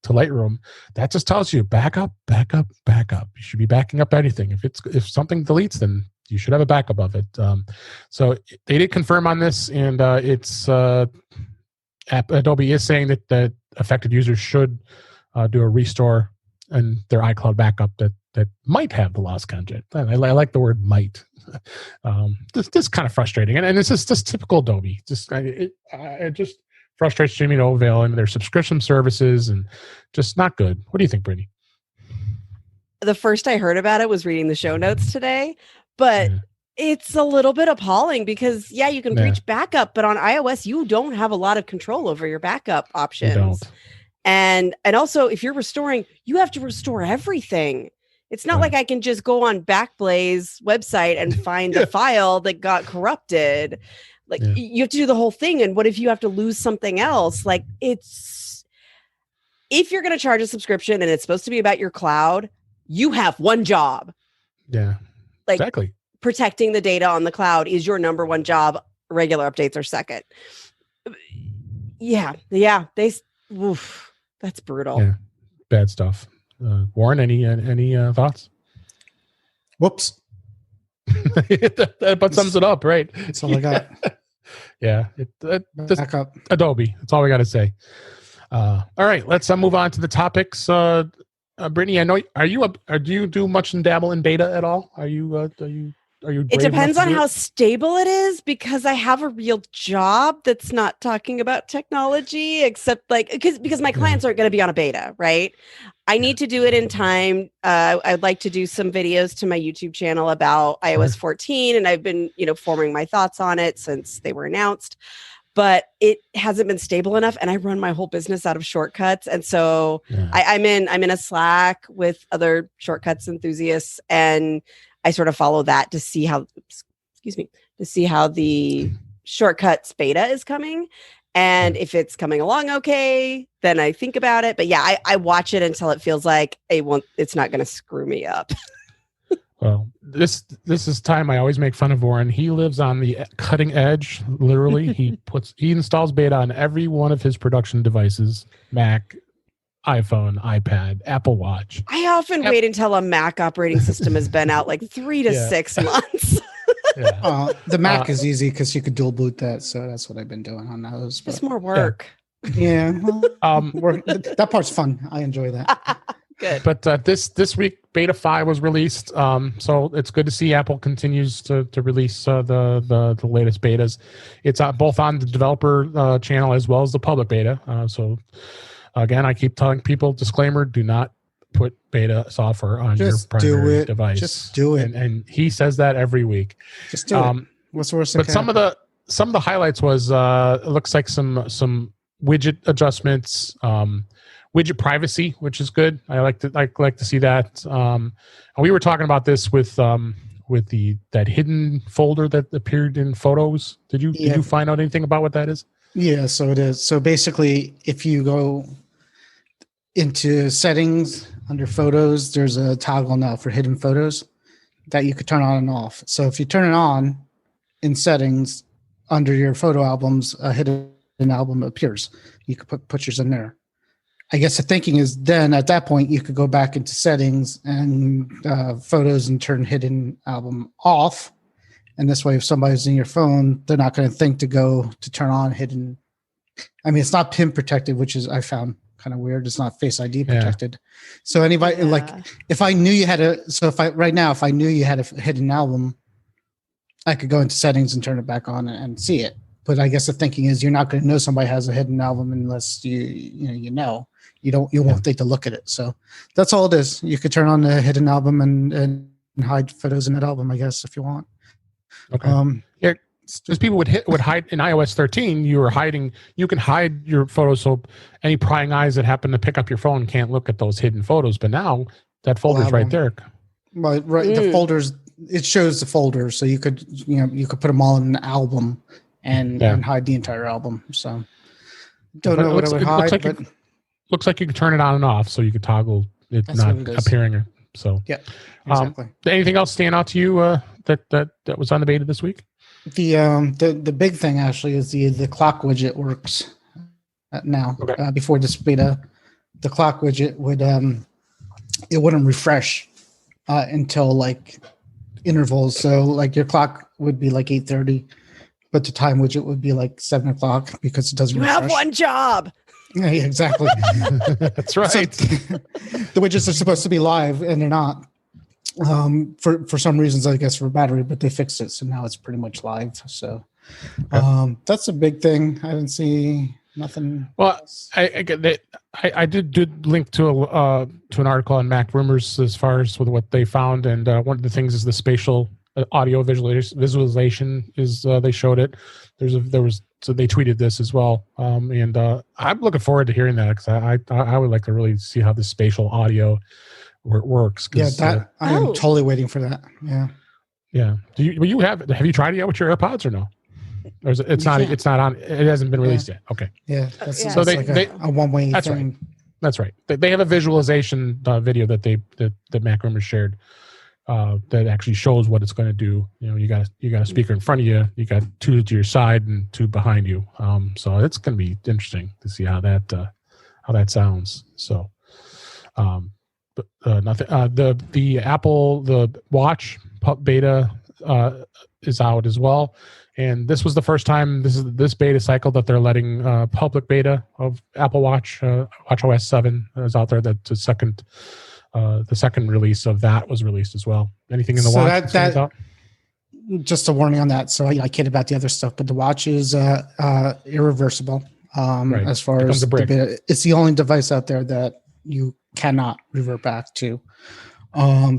[SPEAKER 1] Lightroom. That just tells you back up. You should be backing up anything. If something deletes, then you should have a backup of it. So they did confirm on this, and Adobe is saying that affected users should do a restore and their iCloud backup that might have the lost content. I like the word might. This kind of frustrating, and this is just typical Adobe. It just frustrates streaming no avail and their subscription services, and just not good. What do you think, Brittany?
[SPEAKER 3] The first I heard about it was reading the show notes today, but it's a little bit appalling because you can reach backup, but on iOS you don't have a lot of control over your backup options.
[SPEAKER 1] You don't.
[SPEAKER 3] And also, if you're restoring, you have to restore everything. It's not like I can just go on Backblaze website and find a file that got corrupted. Like you have to do the whole thing. And what if you have to lose something else? Like if you're going to charge a subscription and it's supposed to be about your cloud, you have one job.
[SPEAKER 1] Yeah,
[SPEAKER 3] like
[SPEAKER 1] exactly.
[SPEAKER 3] Protecting the data on the cloud is your number one job. Regular updates are second. Oof. That's brutal.
[SPEAKER 1] Yeah, bad stuff. Warren, any thoughts?
[SPEAKER 2] Whoops.
[SPEAKER 1] That sums it up, right?
[SPEAKER 2] That's all I got.
[SPEAKER 1] Yeah,
[SPEAKER 2] back up.
[SPEAKER 1] Adobe. That's all we got to say. All right, let's move on to the topics. Brittany, I know. Do you do much and dabble in beta at all? Are you?
[SPEAKER 3] It depends on how stable it is, because I have a real job that's not talking about technology, except because my clients aren't going to be on a beta, right? I need to do it in time. I'd like to do some videos to my YouTube channel about iOS 14, and I've been, forming my thoughts on it since they were announced, but it hasn't been stable enough, and I run my whole business out of shortcuts. And so I'm in a Slack with other shortcuts enthusiasts, and I sort of follow that to see how the shortcuts beta is coming. And if it's coming along okay, then I think about it. But I watch it until it feels like it's not going to screw me up.
[SPEAKER 1] Well, this is time I always make fun of Warren. He lives on the cutting edge, literally. He installs beta on every one of his production devices, Mac, iPhone, iPad, Apple Watch.
[SPEAKER 3] I often wait until a Mac operating system has been out 3 to 6 months.
[SPEAKER 2] The Mac is easy because you could dual boot that, so that's what I've been doing on those.
[SPEAKER 3] Just more work.
[SPEAKER 2] Yeah, that part's fun. I enjoy that.
[SPEAKER 3] Good.
[SPEAKER 1] But this week, Beta 5 was released, so it's good to see Apple continues to release the latest betas. It's both on the developer channel as well as the public beta. So again, I keep telling people, disclaimer: do not put beta software on your primary device. Just do it. And he says that every week.
[SPEAKER 2] Just do it. What's the worst?
[SPEAKER 1] But some of the highlights was it looks like some widget adjustments, widget privacy, which is good. I like to see that. And we were talking about this with that hidden folder that appeared in Photos. Did you find out anything about what that is?
[SPEAKER 2] Yeah, so it is. So basically, if you go into settings under Photos, there's a toggle now for hidden photos that you could turn on and off. So if you turn it on in settings under your photo albums, a hidden album appears. You could put pictures in there. I guess the thinking is then at that point you could go back into settings and Photos and turn hidden album off. And this way, if somebody's in your phone, they're not going to think to turn on hidden. I mean, it's not PIN protected, which is I found kind of weird. It's not Face ID protected. Yeah. So anybody if I knew you had if I knew you had a hidden album, I could go into settings and turn it back on and see it. But I guess the thinking is you're not going to know somebody has a hidden album unless you won't think to look at it. So that's all it is. You could turn on the hidden album and hide photos in that album, I guess, if you want.
[SPEAKER 1] Okay. Because people would hide in iOS 13. You can hide your photos so any prying eyes that happen to pick up your phone can't look at those hidden photos. But now that folder's right there.
[SPEAKER 2] Right. The folders. It shows the folders, so you could put them all in an album and hide the entire album. So don't know what I would hide,
[SPEAKER 1] looks like you can turn it on and off, so you could toggle it not appearing. So
[SPEAKER 2] yeah, exactly.
[SPEAKER 1] Anything else stand out to you that was on the beta this week?
[SPEAKER 2] The big thing actually is the clock widget works now. Okay. Before this beta, the clock widget it wouldn't refresh until like intervals. So like your clock would be like 8:30, but the time widget would be like 7 o'clock because it doesn't.
[SPEAKER 3] You
[SPEAKER 2] refresh.
[SPEAKER 3] have one job.
[SPEAKER 2] Yeah, exactly.
[SPEAKER 1] That's right.
[SPEAKER 2] So, the widgets are supposed to be live and they're not. For some reasons, I guess for battery, but they fixed it, so now it's pretty much live. So that's a big thing. I didn't see nothing.
[SPEAKER 1] Well, I did link to an article on Mac Rumors as far as with what they found, and one of the things is the spatial audio visualization is they showed it. So they tweeted this as well, and I'm looking forward to hearing that because I would like to really see how the spatial audio works.
[SPEAKER 2] Yeah, I am totally waiting for that.
[SPEAKER 1] Yeah. Have you tried it yet with your AirPods or no? Or is it's not on. It hasn't been released yet. Okay.
[SPEAKER 2] Yeah.
[SPEAKER 1] So they
[SPEAKER 2] a one-way
[SPEAKER 1] that's
[SPEAKER 2] thing.
[SPEAKER 1] Right. That's right. They have a visualization video that Mac Rumors shared that actually shows what it's going to do. You got a speaker in front of you. You got 2 to your side and 2 behind you. So it's going to be interesting to see how that sounds. So. Nothing. The Apple Watch beta is out as well, and this was the first time this beta cycle that they're letting public beta of Apple Watch. WatchOS 7 is out there. That the second release of that was released as well. Anything in the watch?
[SPEAKER 2] That just a warning on that. So I kid about the other stuff, but the watch is irreversible. Right. As far as the beta, it's the only device out there that you cannot revert back to.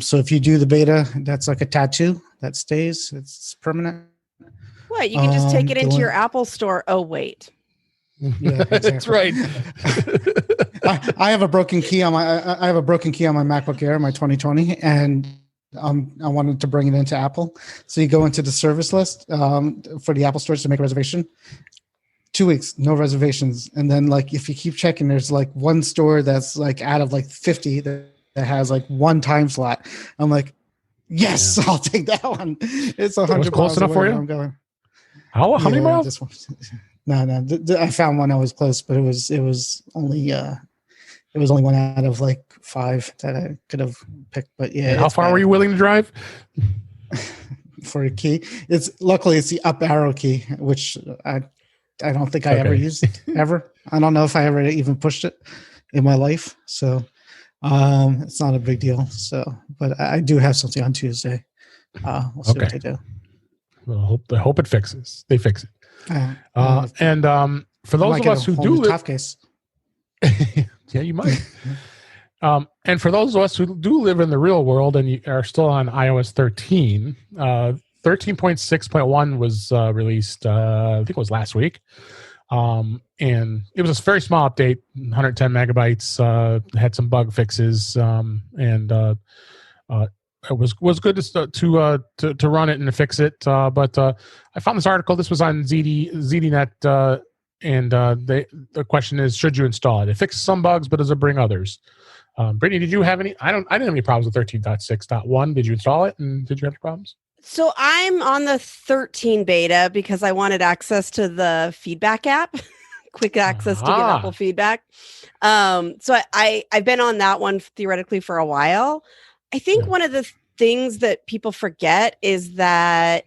[SPEAKER 2] So if you do the beta, that's like a tattoo that stays. It's permanent.
[SPEAKER 3] What? You can just take it into your Apple store. Oh, wait.
[SPEAKER 2] Yeah, exactly.
[SPEAKER 1] That's right.
[SPEAKER 2] I have a broken key on my MacBook Air, my 2020, and I wanted to bring it into Apple. So you go into the service list for the Apple stores to make a reservation. 2 weeks, no reservations. And then like, if you keep checking, there's like one store that's like out of like 50 that has like 1 time slot. I'm like, yes, I'll take that one. It's 100
[SPEAKER 1] close enough for you.
[SPEAKER 2] I'm going.
[SPEAKER 1] How many miles?
[SPEAKER 2] No. I found one that was close, but it was only one out of like 5 that I could have picked. But yeah.
[SPEAKER 1] And how far were you willing to drive?
[SPEAKER 2] For a key, luckily it's the up arrow key, which I don't think I ever used it, ever. I don't know if I ever even pushed it in my life. So it's not a big deal. So, but I do have something on Tuesday. We'll see what they do.
[SPEAKER 1] Well, I hope it fixes. They fix it. And for those of us who do live,
[SPEAKER 2] case.
[SPEAKER 1] Yeah, you might. And for those of us who do live in the real world and you are still on iOS 13, 13.6.1 was released, I think it was last week. And it was a very small update, 110 megabytes, had some bug fixes, and it was good to run it and to fix it. But I found this article. This was on ZDNet, and the question is, should you install it? It fixes some bugs, but does it bring others? Brittany, did you have any? I didn't have any problems with 13.6.1. Did you install it, and did you have any problems?
[SPEAKER 3] So I'm on the 13 beta because I wanted access to the feedback app, quick access to get Apple feedback. So I've been on that one theoretically for a while. I think one of the things that people forget is that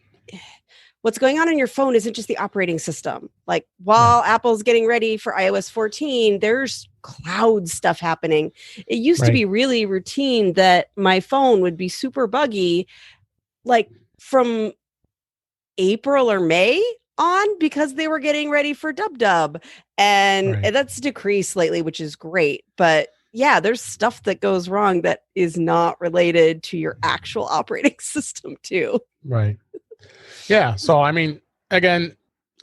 [SPEAKER 3] what's going on your phone isn't just the operating system. Like while Apple's getting ready for iOS 14, there's cloud stuff happening. It used to be really routine that my phone would be super buggy, like from April or May on because they were getting ready for Dub, and that's decreased slightly, which is great. But yeah, there's stuff that goes wrong that is not related to your actual operating system too.
[SPEAKER 1] Right. Yeah. So, I mean, again,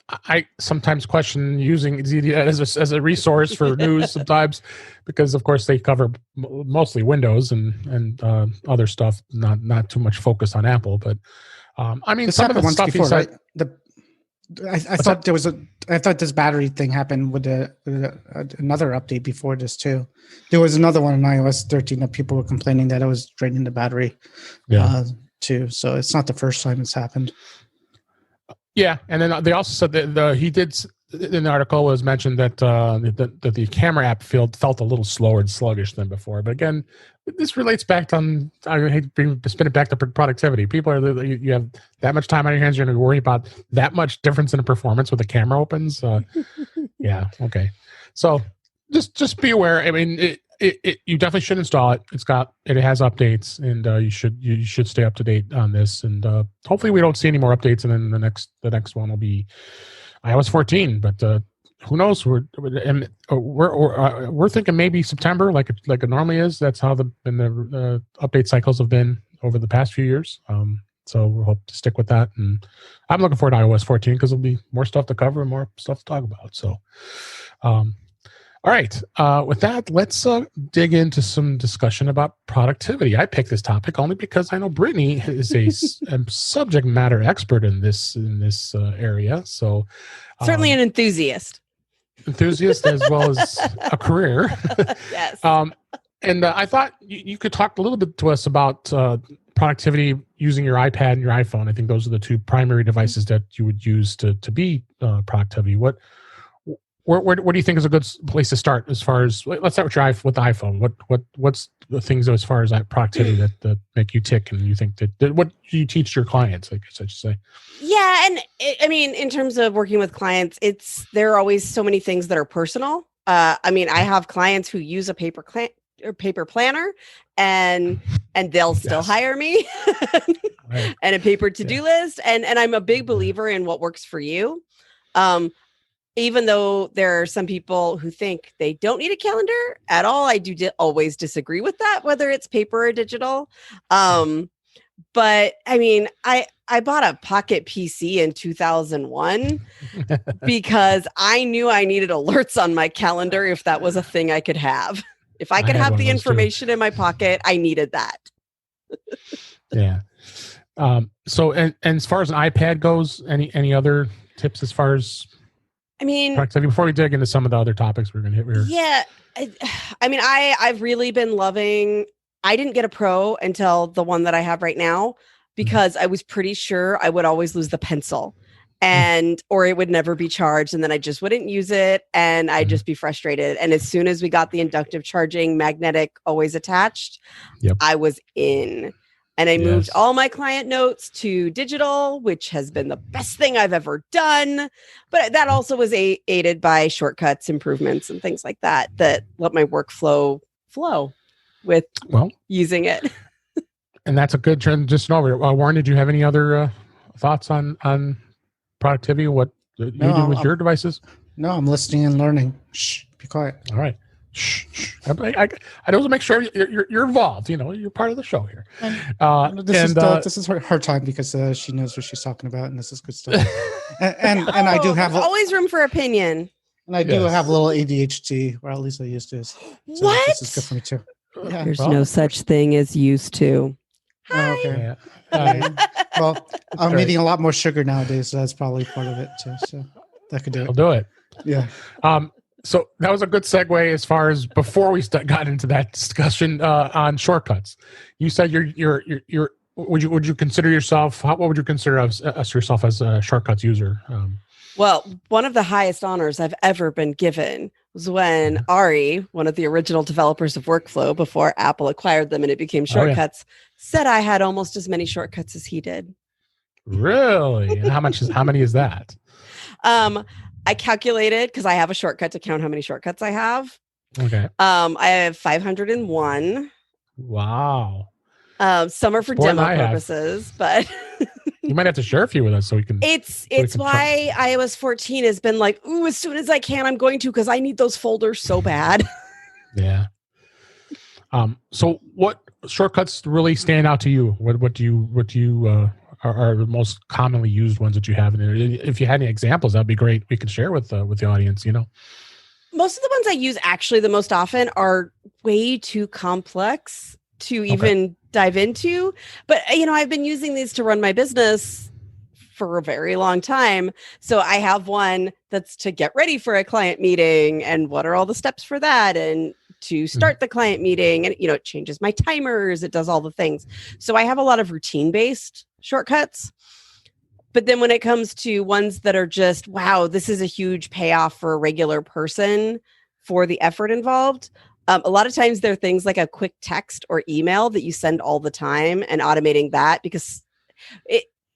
[SPEAKER 1] I sometimes question using ZDNet as a resource for news sometimes, because of course they cover mostly Windows and other stuff, not too much focus on Apple. But I mean, some of the stuff before,
[SPEAKER 2] right? I thought I thought this battery thing happened with another update before this too. There was another one in iOS 13 that people were complaining that it was draining the battery too. So it's not the first time it's happened.
[SPEAKER 1] Yeah, and then they also said that he did in the article was mentioned that the camera app felt a little slower and sluggish than before. But again, this relates back to I hate to spin it back to productivity. People are you have that much time on your hands, you're going to worry about that much difference in the performance with the camera opens. Yeah, okay. So just be aware. I mean, you definitely should install it. It has updates, and you should stay up to date on this. And hopefully, we don't see any more updates. And then the next one will be iOS 14. But who knows? We're thinking maybe September, like it normally is. That's how the update cycles have been over the past few years. So we'll hope to stick with that. And I'm looking forward to iOS 14 because there'll be more stuff to cover and more stuff to talk about. So. All right. With that, let's dig into some discussion about productivity. I picked this topic only because I know Brittany is a subject matter expert in this area. So
[SPEAKER 3] certainly an enthusiast
[SPEAKER 1] as well as a career.
[SPEAKER 3] Yes.
[SPEAKER 1] And I thought you could talk a little bit to us about productivity using your iPad and your iPhone. I think those are the two primary devices that you would use to be productivity. Where do you think is a good place to start as far as, let's start with the iPhone. What's the things as far as that productivity that make you tick, and you think that what do you teach your clients, I guess I should say?
[SPEAKER 3] Yeah. And I mean, in terms of working with clients, there are always so many things that are personal. I mean, I have clients who use a paper planner and they'll still hire me right. And a paper to-do list. And I'm a big believer in what works for you. Even though there are some people who think they don't need a calendar at all, I do always disagree with that, whether it's paper or digital. But I mean, I bought a pocket PC in 2001 because I knew I needed alerts on my calendar if that was a thing I could have. If I could have the information in my pocket, I needed that.
[SPEAKER 1] Yeah. So, and as far as an iPad goes, any other tips as far as...
[SPEAKER 3] I mean,
[SPEAKER 1] productivity, before we dig into some of the other topics we're going to hit here.
[SPEAKER 3] Yeah. I mean, I've really been loving, I didn't get a Pro until the one that I have right now because I was pretty sure I would always lose the pencil or it would never be charged. And then I just wouldn't use it and I'd just be frustrated. And as soon as we got the inductive charging magnetic always attached, I was in. And I moved all my client notes to digital, which has been the best thing I've ever done. But that also was aided by shortcuts, improvements, and things like that let my workflow flow with using it.
[SPEAKER 1] And that's a good transition over. Warren, did you have any other thoughts on productivity? What you do with your devices?
[SPEAKER 2] No, I'm listening and learning. Shh, be quiet.
[SPEAKER 1] All right. I want to make sure you're involved. You know, you're part of the show here.
[SPEAKER 2] This is her time because she knows what she's talking about, and this is good stuff. and I do have
[SPEAKER 3] always room for opinion.
[SPEAKER 2] And I do have a little ADHD, or at least I used to. So
[SPEAKER 3] what?
[SPEAKER 2] This is good for me too. Yeah.
[SPEAKER 3] There's no such thing as used to.
[SPEAKER 2] Hi. Okay. Well, I'm eating a lot more sugar nowadays, so that's probably part of it too. So that could do it.
[SPEAKER 1] I'll do it.
[SPEAKER 2] Yeah.
[SPEAKER 1] So that was a good segue as far as before we got into that discussion on shortcuts. You said would you consider yourself? What would you consider yourself as a shortcuts user?
[SPEAKER 3] Well, one of the highest honors I've ever been given was when Ari, one of the original developers of Workflow before Apple acquired them and it became Shortcuts, said I had almost as many shortcuts as he did.
[SPEAKER 1] Really? And how many is that?
[SPEAKER 3] I calculated because I have a shortcut to count how many shortcuts I have.
[SPEAKER 1] Okay.
[SPEAKER 3] I have 501.
[SPEAKER 1] Wow.
[SPEAKER 3] Some are for demo purposes, but
[SPEAKER 1] You might have to share a few with us so we can.
[SPEAKER 3] It's why iOS 14 has been like, ooh, as soon as I can, I'm going to, because I need those folders so bad.
[SPEAKER 1] Yeah. So what shortcuts really stand out to you? What do you are the most commonly used ones that you have? And if you had any examples, that'd be great. We could share with the audience,
[SPEAKER 3] Most of the ones I use actually the most often are way too complex to even dive into. But, I've been using these to run my business for a very long time. So I have one that's to get ready for a client meeting and what are all the steps for that, and to start the client meeting, and it changes my timers, it does all the things. So I have a lot of routine-based shortcuts. But then when it comes to ones that are just, wow, this is a huge payoff for a regular person for the effort involved, a lot of times there are things like a quick text or email that you send all the time and automating that, because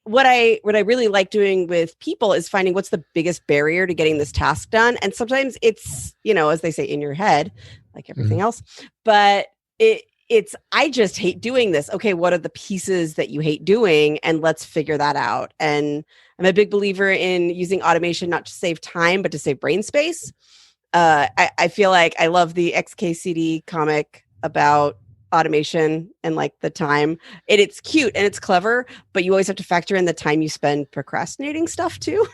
[SPEAKER 3] what I really like doing with people is finding what's the biggest barrier to getting this task done. And sometimes it's, as they say, in your head, like everything else, but it's, I just hate doing this. Okay, what are the pieces that you hate doing? And let's figure that out. And I'm a big believer in using automation, not to save time, but to save brain space. I feel like I love the XKCD comic about automation and like the time. It's cute and it's clever, but you always have to factor in the time you spend procrastinating stuff too.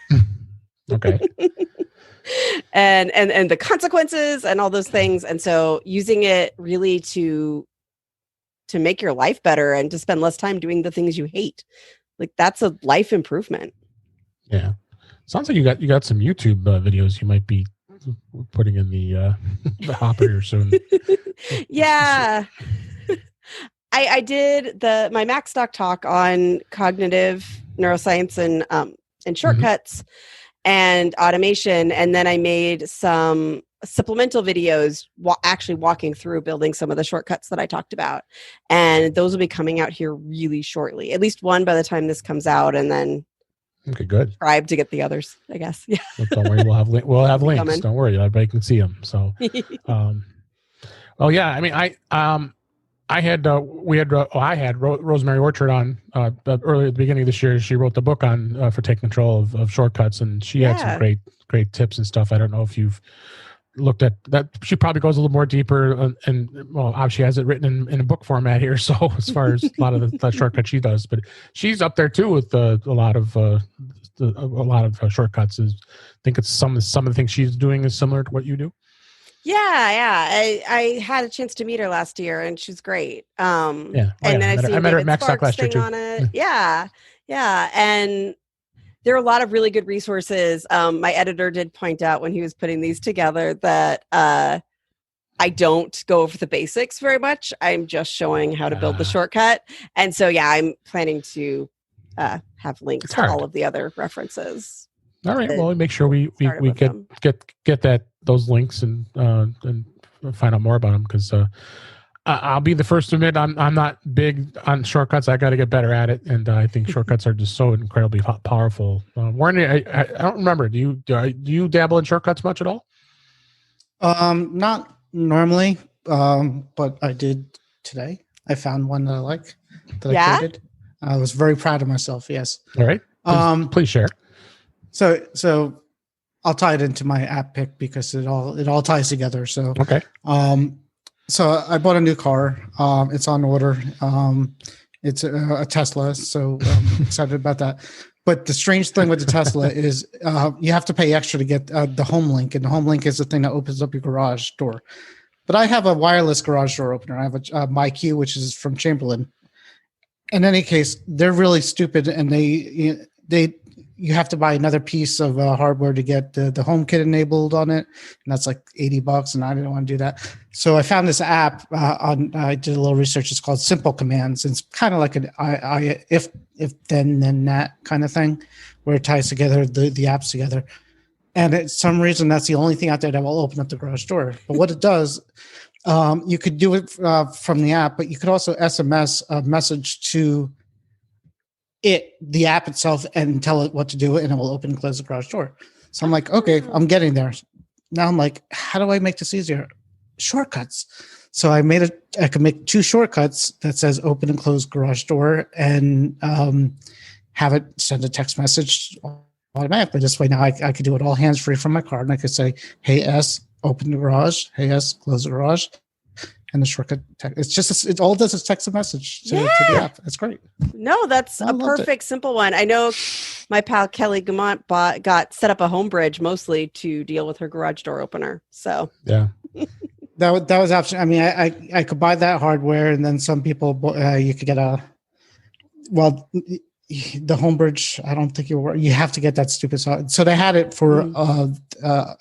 [SPEAKER 1] Okay.
[SPEAKER 3] and the consequences and all those things. And so using it really to make your life better and to spend less time doing the things you hate, like that's a life improvement.
[SPEAKER 1] Yeah. Sounds like you got some YouTube videos you might be putting in the hopper here soon.
[SPEAKER 3] Yeah. I did my Mac Stock talk on cognitive neuroscience and shortcuts and automation. And then I made some supplemental videos actually walking through building some of the shortcuts that I talked about. And those will be coming out here really shortly, at least one by the time this comes out. And then
[SPEAKER 1] okay, good.
[SPEAKER 3] Subscribe to get the others, I guess. Yeah.
[SPEAKER 1] Well, don't worry, we'll have links. Coming. Don't worry, everybody can see them. So, well, yeah. I mean, I had Rosemary Orchard on earlier at the beginning of this year. She wrote the book on for taking control of shortcuts, and she had some great tips and stuff. I don't know if you've looked at that. She probably goes a little more deeper, and well, obviously has it written in a book format here. So as far as a lot of the shortcuts she does, but she's up there too with a lot of shortcuts. I think it's some of the things she's doing is similar to what you do.
[SPEAKER 3] Yeah. I had a chance to meet her last year, and she's great. And then I met her at Mac Stock last year too. On it. Yeah, and there are a lot of really good resources. My editor did point out when he was putting these together that I don't go over the basics very much. I'm just showing how to build the shortcut. And so, yeah, I'm planning to have links to all of the other references.
[SPEAKER 1] All right. Well, make sure we get those links and find out more about them, because I'll be the first to admit I'm not big on shortcuts. I got to get better at it, and I think shortcuts are just so incredibly powerful. Warren, I don't remember. Do you dabble in shortcuts much at all?
[SPEAKER 2] Not normally, but I did today. I found one that I like that I created. I was very proud of myself. Yes.
[SPEAKER 1] All right. Please share.
[SPEAKER 2] So I'll tie it into my app pick because it all ties together. So
[SPEAKER 1] okay.
[SPEAKER 2] So I bought a new car. It's on order. It's a Tesla, so I'm excited about that. But the strange thing with the Tesla is you have to pay extra to get the home link, and the home link is the thing that opens up your garage door. But I have a wireless garage door opener. I have a MyQ, which is from Chamberlain. In any case, they're really stupid, and you have to buy another piece of hardware to get the HomeKit enabled on it, and that's like $80, and I didn't want to do that. So I found this app I did a little research. It's called Simple Commands. It's kind of like an if then that kind of thing, where it ties together the apps together. And for some reason, that's the only thing out there that will open up the garage door. But what it does, you could do it from the app, but you could also SMS a message to the app itself and tell it what to do, and it will open and close the garage door. So I'm like, okay, I'm getting there. Now I'm like, how do I make this easier? Shortcuts. So I could make 2 shortcuts that says open and close garage door, and have it send a text message automatically. This way now I could do it all hands-free from my car, and I could say, hey, S, open the garage. Hey, S, close the garage. And the shortcut text. It's just, it all does is text a message to the app. It's great.
[SPEAKER 3] No, that's a perfect, simple one. I know my pal Kelly Gamont got set up a home bridge mostly to deal with her garage door opener. So
[SPEAKER 1] yeah.
[SPEAKER 2] That was option. I mean, I could buy that hardware, and then some people you could get the Homebridge. I don't think you have to get that stupid software. So they had it for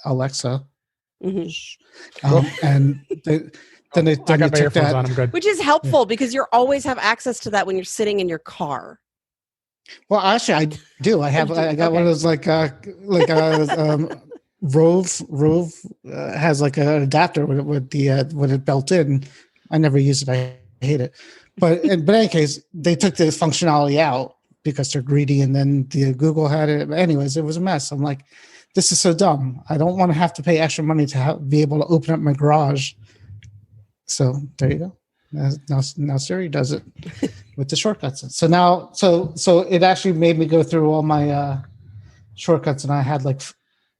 [SPEAKER 2] Alexa, and then they took that
[SPEAKER 1] on. I'm good.
[SPEAKER 3] Which is helpful because you always have access to that when you're sitting in your car.
[SPEAKER 2] Well, actually, I do. I got one of those Rove has like an adapter with it built in. I never use it. I hate it. But in any case, they took the functionality out because they're greedy, and then Google had it. Anyways, it was a mess. I'm like, this is so dumb. I don't want to have to pay extra money to be able to open up my garage. So there you go. Now Siri does it with the shortcuts. So now, so it actually made me go through all my shortcuts, and I had like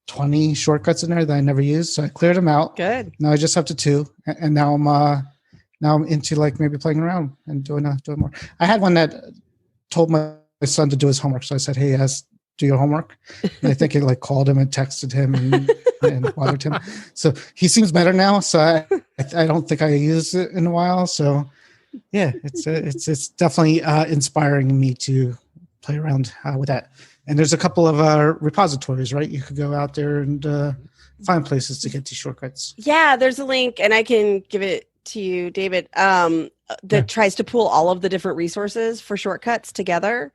[SPEAKER 2] 20 shortcuts in there that I never used. So I cleared them out.
[SPEAKER 3] Good.
[SPEAKER 2] Now I just have to 2, and now I'm into like maybe playing around and doing more. I had one that told my son to do his homework. So I said, "Hey, do your homework." And I think it like called him and texted him and bothered him. So he seems better now. So I don't think I used it in a while. So yeah, it's definitely inspiring me to play around with that. And there's a couple of repositories, right? You could go out there and find places to get these shortcuts.
[SPEAKER 3] Yeah, there's a link, and I can give it to you, David, that tries to pull all of the different resources for shortcuts together.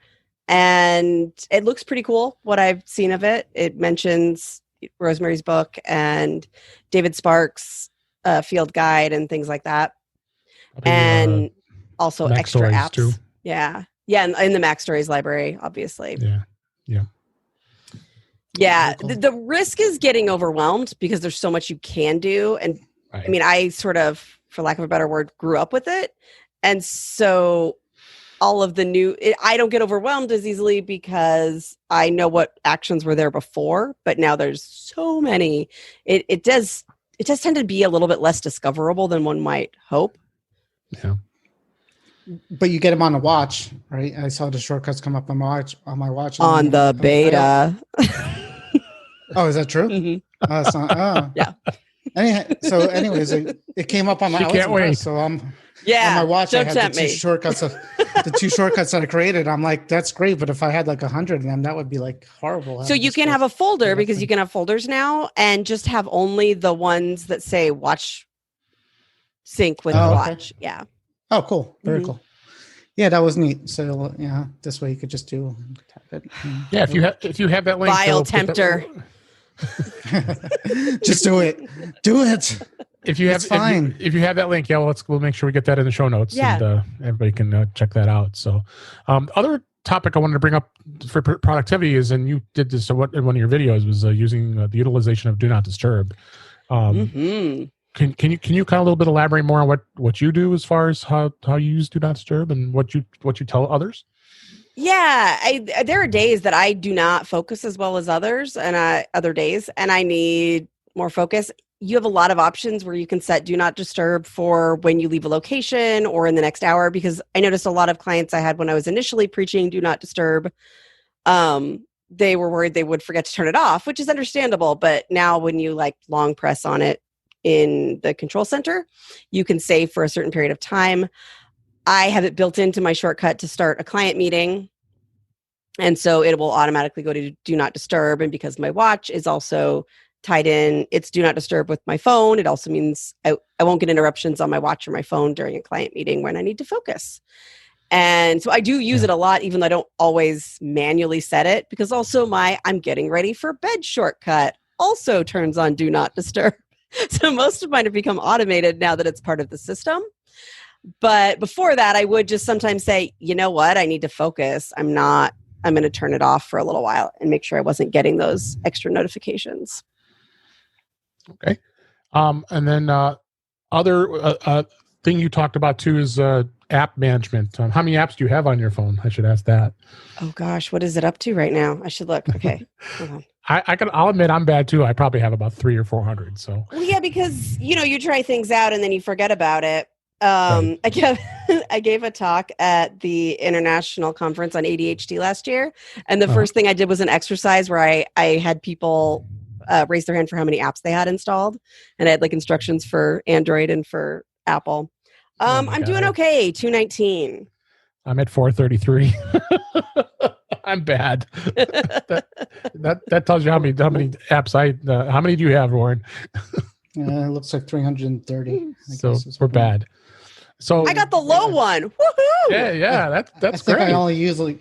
[SPEAKER 3] And it looks pretty cool, what I've seen of it. It mentions Rosemary's book and David Sparks' field guide and things like that. And also
[SPEAKER 1] Mac
[SPEAKER 3] extra
[SPEAKER 1] Stories
[SPEAKER 3] apps.
[SPEAKER 1] too.
[SPEAKER 3] Yeah. Yeah, in the Mac Stories library, obviously.
[SPEAKER 1] Yeah.
[SPEAKER 3] Yeah, the risk is getting overwhelmed because there's so much you can do. And right. I mean, I sort of, for lack of a better word, grew up with it. And so all of the I don't get overwhelmed as easily because I know what actions were there before, but now there's so many. It does tend to be a little bit less discoverable than one might hope.
[SPEAKER 1] Yeah.
[SPEAKER 2] But you get them on the watch, right? I saw the shortcuts come up on my watch.
[SPEAKER 3] On the beta.
[SPEAKER 2] Oh, is that true?
[SPEAKER 3] Mm-hmm. Yeah.
[SPEAKER 2] Anyways, it came up on my.
[SPEAKER 1] She can't wait.
[SPEAKER 2] So on my watch, I had the 2 shortcuts the 2 shortcuts that I created. I'm like, that's great, but if I had like 100 of them, that would be like horrible.
[SPEAKER 3] So you can have a folder because you can have folders now, and just have only the ones that say watch sync with the watch. Yeah.
[SPEAKER 2] Oh, cool. Very cool. Yeah, that was neat. So yeah, this way you could just tap it.
[SPEAKER 1] Yeah, if you have that link,
[SPEAKER 3] Vile tempter.
[SPEAKER 2] Just do it. Do it.
[SPEAKER 1] If you have that link, we'll make sure we get that in the show notes, and everybody can check that out. So, other topic I wanted to bring up for productivity is, and you did this in one of your videos, was using the utilization of Do Not Disturb. Can you kind of a little bit elaborate more on what you do as far as how you use Do Not Disturb and what you tell others?
[SPEAKER 3] Yeah, there are days that I do not focus as well as others, and other days, and I need more focus. You have a lot of options where you can set Do Not Disturb for when you leave a location or in the next hour, because I noticed a lot of clients I had when I was initially preaching Do Not Disturb, they were worried they would forget to turn it off, which is understandable. But now when you long press on it in the control center, you can save for a certain period of time. I have it built into my shortcut to start a client meeting. And so it will automatically go to Do Not Disturb. And because my watch is also tied in, it's Do Not Disturb with my phone. It also means I won't get interruptions on my watch or my phone during a client meeting when I need to focus. And so I do use it a lot, even though I don't always manually set it, because also my I'm getting ready for bed shortcut also turns on Do Not Disturb. So most of mine have become automated now that it's part of the system. But before that, I would just sometimes say, you know what, I need to focus. I'm going to turn it off for a little while and make sure I wasn't getting those extra notifications.
[SPEAKER 1] Okay. And then other thing you talked about too is app management. How many apps do you have on your phone? I should ask that.
[SPEAKER 3] Oh gosh, what is it up to right now? I should look. Okay, hold on.
[SPEAKER 1] I'll admit I'm bad too. I probably have about 300 or 400. So.
[SPEAKER 3] Well, yeah, because you try things out and then you forget about it.
[SPEAKER 1] Right.
[SPEAKER 3] I gave a talk at the International Conference on ADHD last year, and the first thing I did was an exercise where I had people raise their hand for how many apps they had installed, and I had like instructions for Android and for Apple. I'm doing okay. 219.
[SPEAKER 1] I'm at 433. I'm bad. that tells you how many apps how many do you have, Warren?
[SPEAKER 2] It looks like 330.
[SPEAKER 1] So we're bad. So
[SPEAKER 3] I got the low one. Woohoo!
[SPEAKER 1] Yeah. That's
[SPEAKER 2] great.
[SPEAKER 1] I
[SPEAKER 2] only use like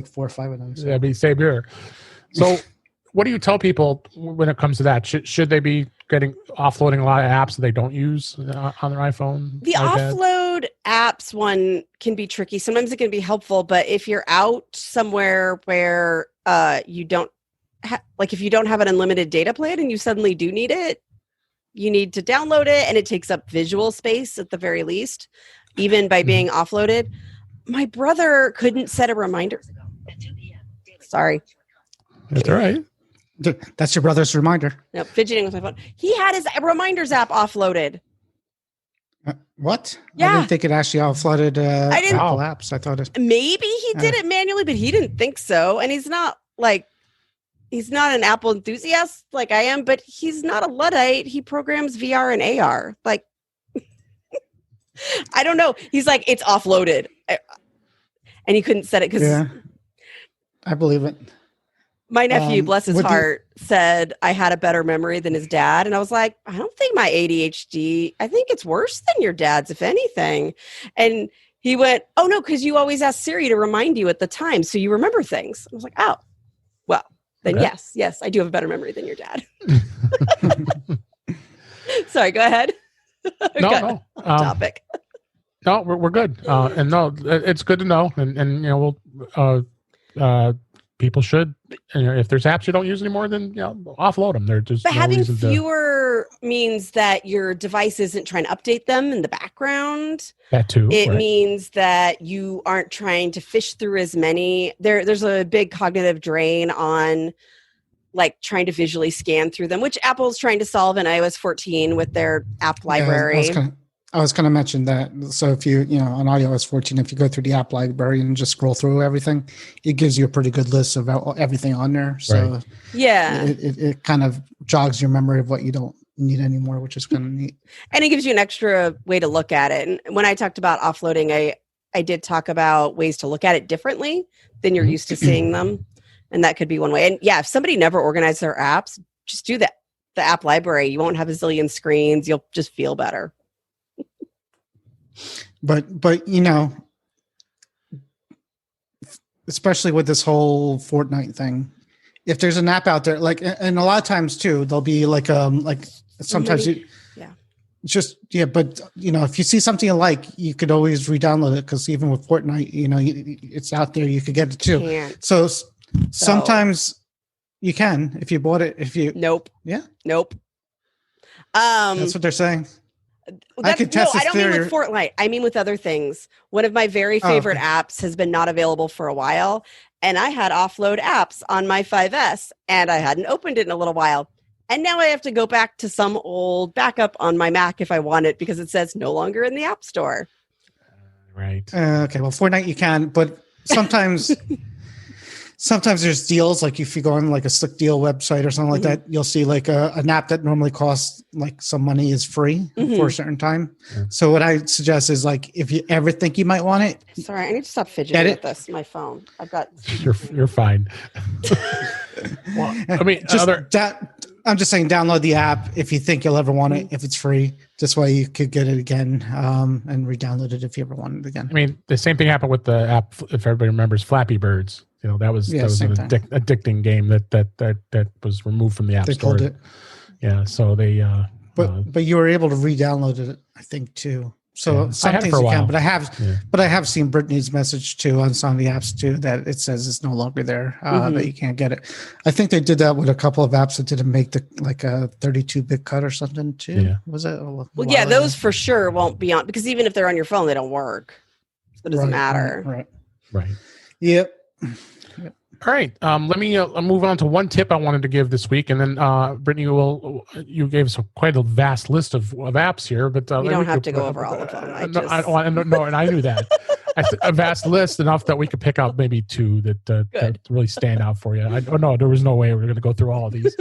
[SPEAKER 2] 4 or 5 of them. So.
[SPEAKER 1] Yeah, same here. So, what do you tell people when it comes to that? Should they be offloading a lot of apps that they don't use on their iPhone?
[SPEAKER 3] The
[SPEAKER 1] iPad?
[SPEAKER 3] offload apps one can be tricky. Sometimes it can be helpful, but if you're out somewhere where you don't if you don't have an unlimited data plan and you suddenly do need it, you need to download it, and it takes up visual space at the very least, even by being offloaded. My brother couldn't set a reminder. Sorry.
[SPEAKER 1] That's all right.
[SPEAKER 2] That's your brother's reminder.
[SPEAKER 3] No, fidgeting with my phone. He had his reminders app offloaded.
[SPEAKER 2] What?
[SPEAKER 3] Yeah.
[SPEAKER 2] I didn't think it actually offloaded Apple apps. I thought it.
[SPEAKER 3] Maybe he did it manually, but he didn't think so. And he's not an Apple enthusiast like I am, but he's not a Luddite. He programs VR and AR. Like, I don't know. He's like, it's offloaded. And he couldn't set it because...
[SPEAKER 2] Yeah, I believe it.
[SPEAKER 3] My nephew, bless his heart, said I had a better memory than his dad. And I was like, I don't think my ADHD, I think it's worse than your dad's, if anything. And he went, oh, no, because you always ask Siri to remind you at the time. So you remember things. I was like, oh, well, then okay. Yes, I do have a better memory than your dad. Sorry, go ahead.
[SPEAKER 1] No.
[SPEAKER 3] Topic.
[SPEAKER 1] No, we're good. And no, it's good to know. And we'll, people should, if there's apps you don't use anymore, then offload them. They're just.
[SPEAKER 3] But having fewer means that your device isn't trying to update them in the background.
[SPEAKER 1] That too.
[SPEAKER 3] It means that you aren't trying to fish through as many. There's a big cognitive drain on like trying to visually scan through them, which Apple's trying to solve in iOS 14 with their app library.
[SPEAKER 2] I was going to mention that. So if you on iOS 14, if you go through the app library and just scroll through everything, it gives you a pretty good list of everything on there. So it kind of jogs your memory of what you don't need anymore, which is kind of neat.
[SPEAKER 3] And it gives you an extra way to look at it. And when I talked about offloading, I did talk about ways to look at it differently than you're used to seeing them. And that could be one way. And if somebody never organized their apps, just do that. The app library, you won't have a zillion screens. You'll just feel better.
[SPEAKER 2] But especially with this whole Fortnite thing, if there's an app out there, like, and a lot of times too, there'll be like sometimes but if you see something you like, you could always re-download it, because even with Fortnite, it's out there, you could get it too. So sometimes you can, if you bought it,
[SPEAKER 3] Nope.
[SPEAKER 2] Yeah.
[SPEAKER 3] Nope.
[SPEAKER 2] That's what they're saying.
[SPEAKER 3] I don't mean with Fortnite. I mean with other things. One of my very favorite apps has been not available for a while, and I had offload apps on my 5S, and I hadn't opened it in a little while. And now I have to go back to some old backup on my Mac if I want it, because it says no longer in the App Store.
[SPEAKER 1] Right.
[SPEAKER 2] Okay. Well, Fortnite you can, but sometimes... Sometimes there's deals, like if you go on like a slick deal website or something like that, you'll see like an app that normally costs like some money is free for a certain time. Yeah. So what I suggest is, like, if you ever think you might want it.
[SPEAKER 3] Sorry, I need to stop fidgeting with this. My phone. I've got.
[SPEAKER 1] You're fine. Well, I mean,
[SPEAKER 2] I'm just saying, download the app if you think you'll ever want it. If it's free, this way you could get it again and re-download it if you ever want it again.
[SPEAKER 1] I mean, the same thing happened with the app. If everybody remembers, Flappy Birds. That was an addicting game that was removed from the App Store. Pulled it. Yeah, so they.
[SPEAKER 2] But you were able to re-download it, I think, too. So some things you can, but I have seen Brittany's message too on some of the apps too that it says it's no longer there, that you can't get it. I think they did that with a couple of apps that didn't make a 32-bit cut or something too. Yeah. Was it?
[SPEAKER 3] Well, yeah, those for sure won't be on, because even if they're on your phone, they don't work. So it doesn't matter.
[SPEAKER 1] Right.
[SPEAKER 2] Yep.
[SPEAKER 1] All right. Let me move on to one tip I wanted to give this week, and then Brittany, you gave us quite a vast list of apps here, but
[SPEAKER 3] you don't have to go over all of them.
[SPEAKER 1] And I knew that. A vast list enough that we could pick out maybe two that really stand out for you. No, there was no way we were going to go through all of these.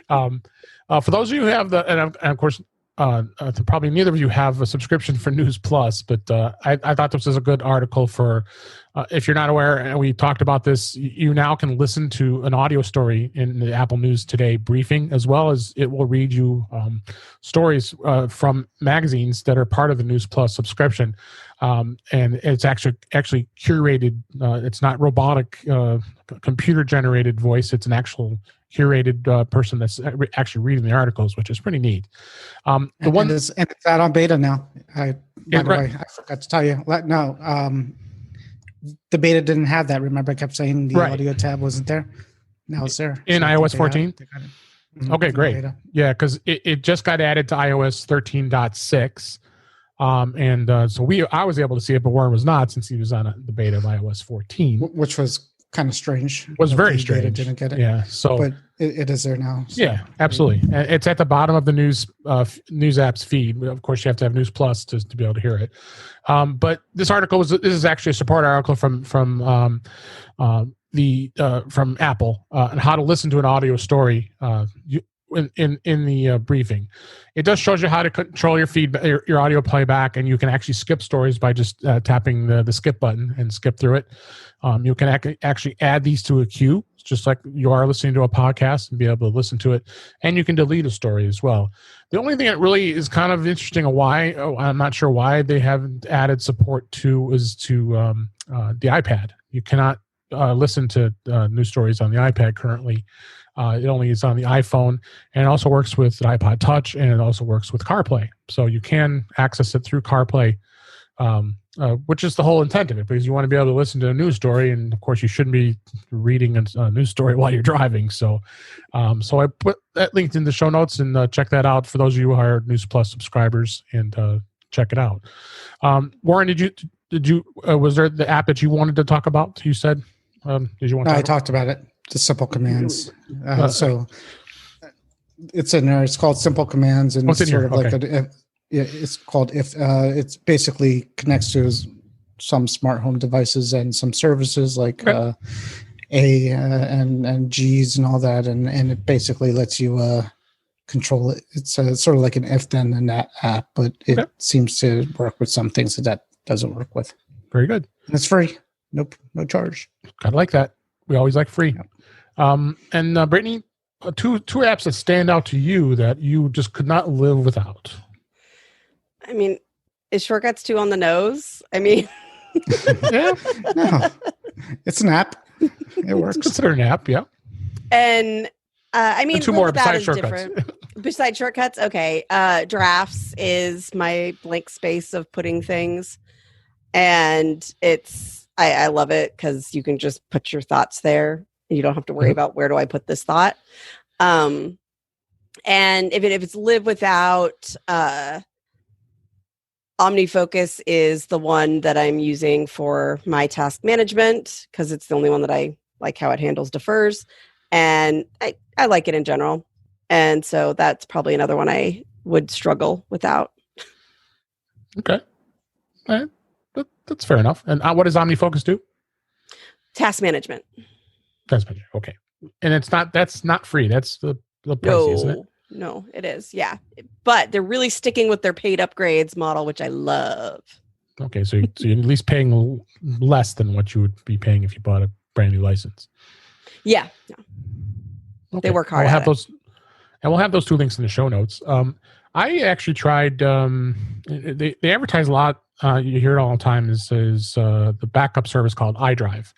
[SPEAKER 1] For those of you who have and of course, probably neither of you have a subscription for News Plus, but I thought this was a good article for. If you're not aware, and we talked about this, you now can listen to an audio story in the Apple News Today briefing, as well as it will read you stories from magazines that are part of the News Plus subscription. And it's actually curated. It's not robotic, computer-generated voice. It's an actual curated person that's actually reading the articles, which is pretty neat.
[SPEAKER 2] It's out on beta now. By the way, I forgot to tell you. The beta didn't have that. Remember, I kept saying the audio tab wasn't there. Now it's there.
[SPEAKER 1] In iOS 14? Okay, great. Yeah, because it just got added to iOS 13.6. So I was able to see it, but Warren was not, since he was on the beta of iOS 14.
[SPEAKER 2] Which was kind of strange.
[SPEAKER 1] Was very strange.
[SPEAKER 2] Beta didn't get it.
[SPEAKER 1] Yeah, but
[SPEAKER 2] it is there now. So.
[SPEAKER 1] Yeah, absolutely. It's at the bottom of the news apps feed. Of course, you have to have News Plus to be able to hear it. But this article this is actually a support article from Apple on how to listen to an audio story in the briefing. It does shows you how to control your feedback, your audio playback, and you can actually skip stories by just tapping the skip button and skip through it. You can actually add these to a queue, just like you are listening to a podcast, and be able to listen to it. And you can delete a story as well. The only thing that really is kind of interesting, I'm not sure why they haven't added support to the iPad. You cannot listen to news stories on the iPad currently. It only is on the iPhone, and it also works with the iPod Touch, and it also works with CarPlay. So you can access it through CarPlay, which is the whole intent of it, because you want to be able to listen to a news story, and of course you shouldn't be reading a news story while you're driving. So I put that linked in the show notes, and check that out for those of you who are News Plus subscribers, and check it out. Warren, did you was there the app that you wanted to talk about? You said, did you want?
[SPEAKER 2] I talked about it. The simple commands. So it's in there. It's called Simple Commands, and it's sort of like it's called if. It's basically connects to some smart home devices and some services like A and G's and all that, and it basically lets you control it. It's sort of like an if then in that app, but it seems to work with some things that doesn't work with.
[SPEAKER 1] Very good.
[SPEAKER 2] And it's free. No charge.
[SPEAKER 1] I like that. We always like free. Yep. And Brittany, two apps that stand out to you that you just could not live without.
[SPEAKER 3] I mean, is Shortcuts 2 on the nose? I mean,
[SPEAKER 2] yeah, no, it's an app. It works.
[SPEAKER 1] Consider an app, yeah.
[SPEAKER 3] And I mean,
[SPEAKER 1] and two more besides Shortcuts.
[SPEAKER 3] Besides Shortcuts, okay. Drafts is my blank space of putting things, and I love it because you can just put your thoughts there. You don't have to worry about where do I put this thought. And if it's live without, OmniFocus is the one that I'm using for my task management because it's the only one that I like how it handles defers. And I like it in general. And so that's probably another one I would struggle without.
[SPEAKER 1] Okay. All right. That's fair enough. And what does OmniFocus do?
[SPEAKER 3] Task management.
[SPEAKER 1] Okay. And that's not free. That's the price, isn't it?
[SPEAKER 3] No, it is. Yeah. But they're really sticking with their paid upgrades model, which I love.
[SPEAKER 1] Okay. So you're at least paying less than what you would be paying if you bought a brand new license.
[SPEAKER 3] Yeah. Okay. They work hard.
[SPEAKER 1] We'll have those two links in the show notes. I actually tried, they advertise a lot. You hear it all the time is the backup service called iDrive.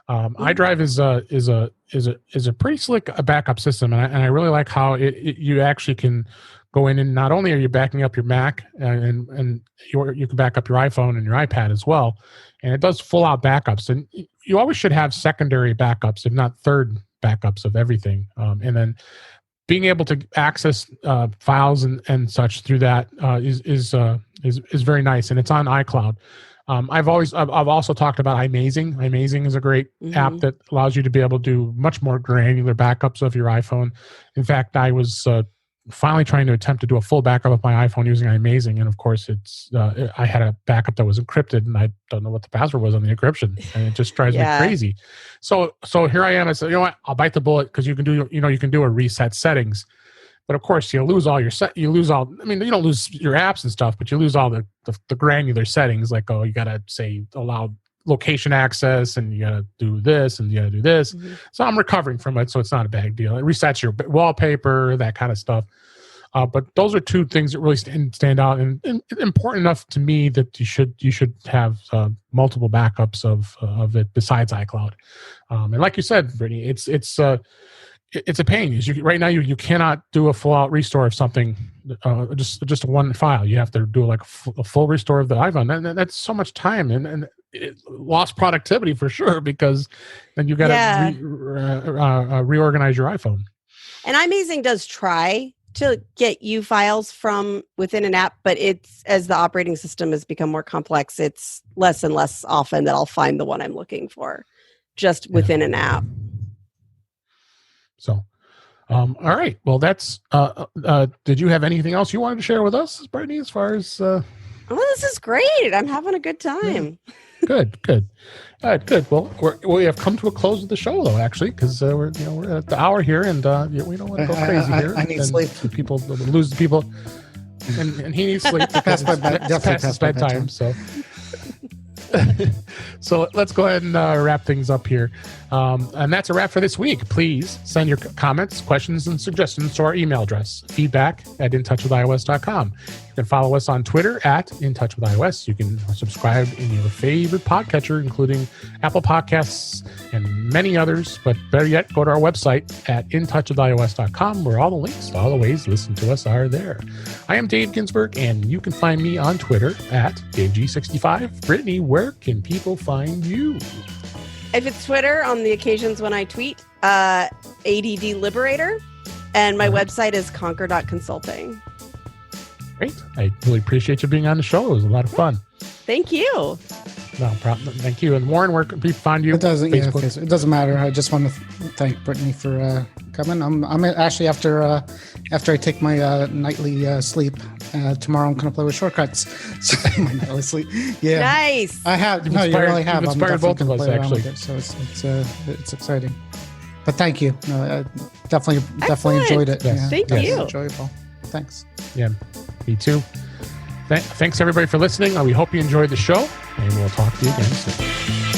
[SPEAKER 1] iDrive is a pretty slick backup system, and I really like how you actually can go in and not only are you backing up your Mac and you can back up your iPhone and your iPad as well. And it does full out backups. And you always should have secondary backups, if not third backups of everything. And then being able to access files and such through that is very nice. And it's on iCloud. I've also talked about iMazing. iMazing is a great app that allows you to be able to do much more granular backups of your iPhone. In fact, I was finally trying to attempt to do a full backup of my iPhone using iMazing, and of course, I had a backup that was encrypted, and I don't know what the password was on the encryption, and it just drives me crazy. So here I am. I said, you know what? I'll bite the bullet because you can do a reset settings. But of course, you lose all your you don't lose your apps and stuff, but you lose all the granular settings, like, you got to say allow location access, and you got to do this, and you got to do this. So I'm recovering from it, so it's not a big deal. It resets your wallpaper, that kind of stuff. But those are two things that really stand out and important enough to me that you should have multiple backups of it besides iCloud. And like you said, Brittany, it's a pain. Right now, you cannot do a full out restore of something, just one file. You have to do like a full restore of the iPhone, and that's so much time and it lost productivity for sure, because then you got to reorganize your iPhone.
[SPEAKER 3] And iMazing does try to get you files from within an app, but it's, as the operating system has become more complex, it's less and less often that I'll find the one I'm looking for just within an app.
[SPEAKER 1] So, all right. Well, that's. Did you have anything else you wanted to share with us, Brittany? As far as.
[SPEAKER 3] Oh, this is great! I'm having a good time.
[SPEAKER 1] Good. All right, good. Well, we have come to a close of the show, though. Actually, because we're at the hour here, and we don't want to go crazy here.
[SPEAKER 2] I need sleep.
[SPEAKER 1] People lose the people, and he needs sleep. Past bedtime. So. So let's go ahead and wrap things up here. And that's a wrap for this week. Please send your comments, questions, and suggestions to our email address, feedback@intouchwithios.com. You can follow us on Twitter @intouchwithios. You can subscribe in your favorite podcatcher, including Apple Podcasts and many others. But better yet, go to our website @intouchwithios.com, where all the links to all the ways to listen to us are there. I am Dave Ginsburg, and you can find me on Twitter @DaveG65. Brittany, where can people find you?
[SPEAKER 3] If it's Twitter, on the occasions when I tweet, ADD Liberator, and my website is conquer.consulting.
[SPEAKER 1] Great. I really appreciate you being on the show. It was a lot of fun.
[SPEAKER 3] Thank you.
[SPEAKER 1] No problem. Thank you. And Warren, where can people find you?
[SPEAKER 2] It doesn't matter. I just want to thank Brittany for coming. I'm actually after I take my nightly sleep tomorrow. I'm going to play with shortcuts. So my nightly sleep. Yeah.
[SPEAKER 3] Nice.
[SPEAKER 2] I have. No, you really have.
[SPEAKER 1] You've inspired both of us, actually.
[SPEAKER 2] So it's exciting. But thank you. No, I definitely enjoyed it.
[SPEAKER 3] Yes. Thank you.
[SPEAKER 2] Enjoyable. Thanks.
[SPEAKER 1] Yeah, me too. Thanks everybody for listening. We hope you enjoyed the show, and we'll talk to you again soon.